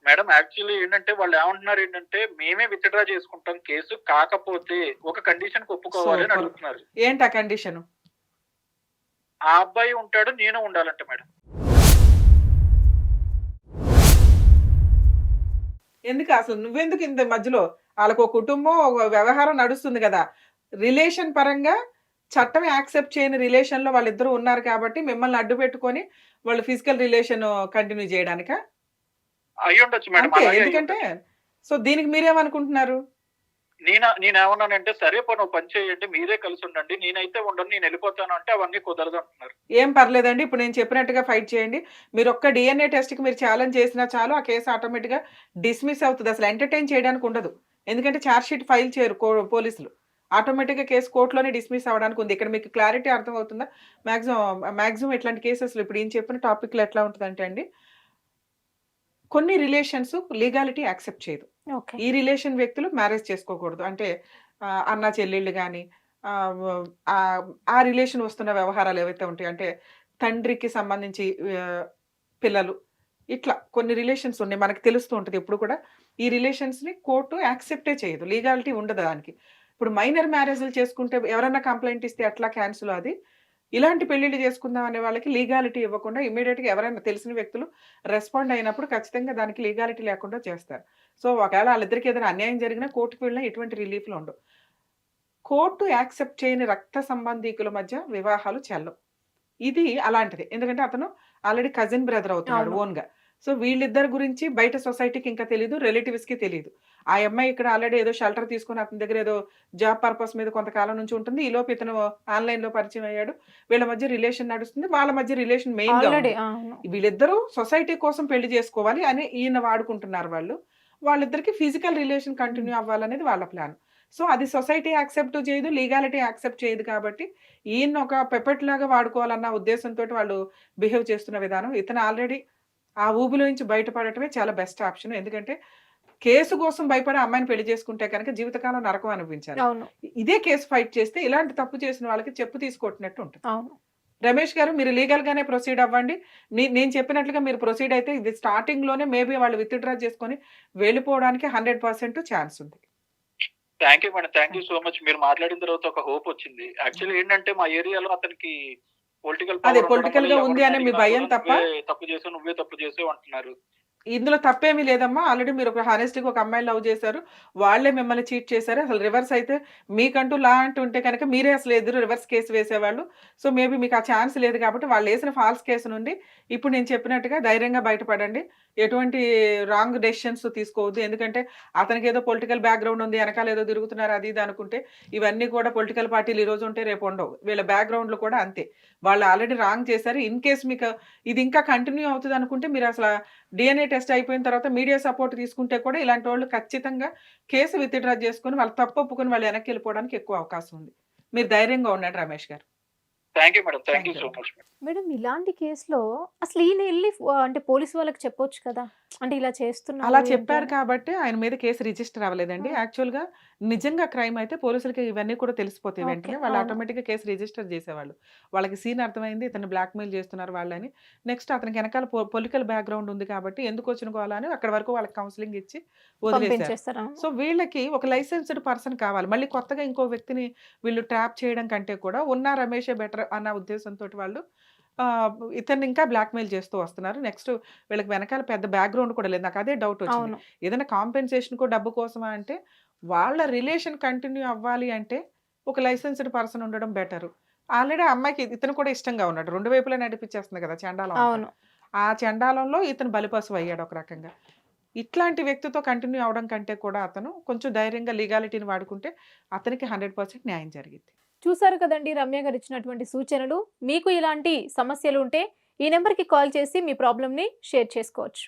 మేడం యాక్చువల్లీ ఏంటంటే వాళ్ళేమంటున్నారు ఏంటంటే, మేమే విత్‌డ్రా చేసుకుంటాం కేసు. కాకపోతే ఒక కండిషన్‌కి ఒప్పుకోవాలి అని సూపర్. అడుగుతున్నారు. ఏంటి ఆ కండిషను? ఆ అబ్బాయి ఉంటాడు. నేను ఉండాలంట మేడం. ఎందుకు అసలు నువ్వెందుకు ఇంత మధ్యలో? ఆళ్ళకో కుటుంబం, ఒక వ్యవహారం నడుస్తుంది గదా! రిలేషన్ పరంగా చట్టం యాక్సెప్ట్ చేయని రిలేషన్‌లో వాళ్ళిద్దరూ ఉన్నారు కాబట్టి మిమ్మల్ని అడ్డు పెట్టుకొని వాళ్ళు ఫిజికల్ రిలేషన్ కంటిన్యూ జేయడానికా? అయ్యుండొచ్చు మేడం. అంతే. అలాగే ఎందుకంటే అయ్యుండొచ్చు. సో, దీనికి మీరేమనుకుంటున్నారు? నేనేమన్నానంటే, సరే పోనీ ఓ పని చేయండి. మీరే కలిసుండండి. నేనైతే ఉండను. నేనెళ్ళిపోతాను అంటే అవన్నీ కుదరదంటున్నారు. ఏం పర్లేదండి. ఇప్పుడు నేను చెప్పినట్టుగా ఫైట్ చేయండి. మీరొక్క డీఎన్ఏ టెస్ట్‌కి మీరు ఛాలెంజ్ చేసినా చాలు ఆ కేస్ ఆటోమేటిక్‌గా డిస్మిస్ అవుతది. అసలు ఎంటర్‌టైన్ చేయడానికి ఉండదు. ఎందుకంటే చార్జ్ షీట్ ఫైల్ చేయరు పోలీసులు. ఆటోమేటిక్‌గా కేస్ కోర్ట్‌లోనే డిస్మిస్ అవ్వడానికి ఉంది. ఇక్కడ మీకు క్లారిటీ అర్థమవుతుందా? మాక్సిమం ఇట్లాంటి కేసెస్‌లో ఇప్పుడు ఈయన చెప్పిన టాపిక్‌లో ఎట్లా ఉంటదంటే అండి, కొన్ని రిలేషన్స్ లీగాలిటీ యాక్సెప్ట్ చేయదు. ఓకే. ఈ రిలేషన్ వ్యక్తులు మ్యారేజ్ చేసుకోకూడదు. అంటే అన్న చెల్లెళ్ళు గాని ఆ రిలేషన్ వస్తున్న వ్యవహారాలు ఏవైతే ఉంటాయో అంటే తండ్రికి సంబంధించి ఆహ్, పిల్లలు ఇట్లా కొన్ని రిలేషన్స్ ఉన్నాయి. మనకు తెలుస్తూ ఉంటది ఎప్పుడు కూడా. ఈ రిలేషన్స్‌ని కోర్టు యాక్సెప్టే చేయదు. లీగాలిటీ ఉండదు దానికి. ఇప్పుడు మైనర్ మ్యారేజ్‌లు చేసుకుంటే ఎవరన్నా కంప్లెయింట్ ఇస్తే ఎట్లా క్యాన్సిల్ అది. ఇలాంటి పెళ్ళిళ్ళు చేసుకుందాం అనే వాళ్ళకి లీగాలిటీ ఇవ్వకుండా ఇమ్మీడియేట్‌గా ఎవరైనా తెలిసిన వ్యక్తులు రెస్పాండ్ అయినప్పుడు ఖచ్చితంగా దానికి లీగాలిటీ లేకుండా చేస్తారు. సో, ఒకవేళ ఆళ్ళిద్దరికి ఏదైనా అన్యాయం జరిగినా కోర్ట్‌కి వెళ్ళినా ఎటువంటి రిలీఫ్‌లు ఉండవు. కోర్టు యాక్సెప్ట్ చేయని రక్త సంబంధీకుల మధ్య వివాహాలు చెల్లవు. ఇది అలాంటిదే. ఎందుకంటే అతను ఆల్రెడీ కజిన్ బ్రదర్ అవుతున్నాడు అవును. ఓన్గా. సో వీళ్ళిద్దరి గురించి బయట సొసైటీకి ఇంకా తెలీదు, రిలేటివ్స్‌కి తెలీదు. ఆ అమ్మాయి ఇక్కడ ఆల్రెడీ ఏదో షెల్టర్ తీసుకొని అతని దగ్గర ఏదో జాబ్ పర్పస్ మీద కొంతకాలం నుంచి ఉంటుంది. ఈలోపు ఇతను ఆన్‌లైన్‌లో పరిచయం అయ్యాడు. వీళ్ళ మధ్య రిలేషన్ నడుస్తుంది. వాళ్ళ మధ్య రిలేషన్ మెయిన్‌గా ఆల్రెడీ ఉంది. అవును. వీళ్ళిద్దరూ సొసైటీ కోసం పెళ్లి చేసుకోవాలి అని ఈయన వాడుకుంటున్నారు వాళ్ళు. వాళ్ళిద్దరికీ ఫిజికల్ రిలేషన్ కంటిన్యూ అవ్వాలనేది వాళ్ళ ప్లాన్. సో అది సొసైటీ యాక్సెప్ట్ చేయదు, లీగాలిటీ యాక్సెప్ట్ చేయదు కాబట్టి ఈయన్ని ఒక పెపెట్ లాగా వాడుకోవాలన్న ఉద్దేశంతోటి వాళ్ళు బిహేవ్ చేస్తున్న విధానం. ఇతను ఆల్రెడీ ఆ ఊబిలో నుంచి బయటపడటమే చాలా బెస్ట్ ఆప్షన్. ఎందుకంటే కేసు కోసం భయపడి ఆ అమ్మాయిని పెళ్లి చేసుకుంటే కనుక జీవితకాలం నరకం అనిపించాలి. అవును. ఇదే కేసు ఫైట్ చేస్తే ఇలాంటి తప్పు చేసిన వాళ్ళకి చెప్పు తీసుకొట్టినట్టు ఉంటుంది. అవును. రమేష్ గారు మీరు లీగల్‌గానే ప్రొసీడ్ అవ్వండి. నేను చెప్పినట్లుగా మీరు ప్రొసీడ్ అయితే ఇది స్టార్టింగ్‌లోనే మేబీ వాళ్ళు విత్‌డ్రా చేసుకొని వెళ్ళిపోవడానికి 100% ఛాన్స్ ఉంది. Thank you madam. Thank you so much. మీరు మాట్లాడిన తర్వాత ఒక హోప్ వచ్చింది. యాక్చువల్లీ ఏంటంటే మా ఏరియాలో అతనికి పొలిటికల్ అదే పవర్ ఉండడం వల్ల పొలిటికల్‌గా ఉంది ఎవరిని అనే మీ అడిగినా భయం కూడా తప్ప నువ్వే తప్పు చేసావు అంటున్నారు. ఇందులో తప్పేమీ లేదమ్మా. ఆల్రెడీ మీరు ఒక హానెస్ట్‌గా ఒక అమ్మాయిని లవ్ చేశారు. వాళ్ళే మిమ్మల్ని చీట్ చేశారు. అసలు రివర్స్ అయితే మీకంటూ లా అంటూ ఉంటే కనుక మీరే అసలు ఎదురు రివర్స్ కేస్ వేసేవాళ్ళు. సో, మేబీ మీకు ఆ ఛాన్స్ లేదు కాబట్టి వాళ్ళేసిన ఫాల్స్ కేసు నుండి ఇప్పుడు నేను చెప్పినట్టుగా ధైర్యంగా బయటపడండి. ఎటువంటి రాంగ్ డెసిషన్స్ తీసుకోవద్దు. ఎందుకంటే అతనికేదో పొలిటికల్ బ్యాక్‌గ్రౌండ్ ఉంది. ఎనకాల ఏదో తిరుగుతున్నారు అది ఇది అనుకుంటే ఇవన్నీ కూడా పొలిటికల్ పార్టీలు ఈరోజు ఉంటే రేపు ఉండవు. వీళ్ళ బ్యాక్‌గ్రౌండ్‌లు కూడా అంతే. వాళ్ళు ఆల్రెడీ రాంగ్ చేశారు. ఇన్ కేస్ మీకు ఇది ఇంకా కంటిన్యూ అవుతది అనుకుంటే మీరు అసల డీఎన్ఏ టెస్ట్ అయిపోయిన తర్వాత మీడియా సపోర్ట్ తీసుకుంటే కూడా ఇలాంటోళ్ళు ఖచ్చితంగా కేసు విత్‌డ్రా చేసుకొని వాళ్ళు తప్పు ఒప్పుకొని వాళ్ళు వెనక్కెళ్ళిపోవడానికి ఎక్కువ అవకాశం ఉంది. మీరు ధైర్యంగా ఉండండి రమేష్ గారు. Thank you madam. Thank thank you you so అండి. Much madam. మేడం ఇలాంటి కేసులో అసలు ఈయన ఎళ్లి అంటే పోలీసు వాళ్ళకి చెప్పొచ్చు కదా! అంటే ఇలా చేస్తున్నారు అలా ఏంటి చెప్పారు అని. కాబట్టి ఆయన మీద కేసు రిజిస్టర్ అవ్వలేదండి. హ్మ్. యాక్చువల్‌గా నిజంగా క్రైమ్ అయితే పోలీసులకి ఇవన్నీ కూడా తెలిసిపోతాయి ఓకే. వెంటనే. వాళ్ళు అవును. ఆటోమేటిక్‌గా కేసు రిజిస్టర్ చేసేవాళ్ళు. వాళ్ళకి సీన్ అర్థమైంది ఇతన్ని బ్లాక్‌మెయిల్ చేస్తున్నారు వాళ్ళని. నెక్స్ట్ అతనికి వెనకాల పొలిటికల్ బ్యాక్‌గ్రౌండ్ ఉంది కాబట్టి ఎందుకొచ్చిన గోల అని అక్కడి వరకు వాళ్ళకి కౌన్సెలింగ్ ఇచ్చి వదిలేసారు. పంపించేస్తారు. అవును. సో, వీళ్ళకి ఒక లైసెన్స్‌డ్ పర్సన్ కావాలి. మళ్ళీ కొత్తగా ఇంకో వ్యక్తిని వీళ్ళు ట్రాప్ చేయడం కంటే కూడా ఉన్న రమేషే బెటర్ అన్న ఉద్దేశంతోటి వాళ్ళు ఇతన్ని ఇంకా బ్లాక్‌మెయిల్ చేస్తూ వస్తున్నారు. నెక్స్ట్ వీళ్ళకి వెనకాల పెద్ద బ్యాక్‌గ్రౌండ్ కూడా లేదు. నాకు అదే డౌట్ వచ్చింది. అవును. ఏదైనా కాంపెన్సేషన్‌కో, డబ్బు కోసమా అంటే వాళ్ళ రిలేషన్ కంటిన్యూ అవ్వాలి అంటే ఒక లైసెన్స్‌డ్ పర్సన్ ఉండడం బెటరు. ఆల్రెడీ ఆ అమ్మాయికి ఇతను కూడా ఇష్టంగా ఉన్నాడు. 2 వైపులా నడిపించేస్తుంది కదా! చెండాలం అంతా. అవును. ఆ చెండాలంలో ఇతను బలిపశువు అయ్యాడు ఒక రకంగా. ఇట్లాంటి వ్యక్తితో కంటిన్యూ అవ్వడం కంటే కూడా అతను కొంచెం ధైర్యంగా లీగాలిటీని వాడుకుంటే అతనికి 100% న్యాయం జరిగిద్ది. చూసారు కదండీ రమ్య గారు ఇచ్చినటువంటి సూచనలు. మీకు ఇలాంటి సమస్యలు ఉంటే ఈ నంబర్‌కి కాల్ చేసి మీ ప్రాబ్లమ్‌ని షేర్ చేసుకోవచ్చు.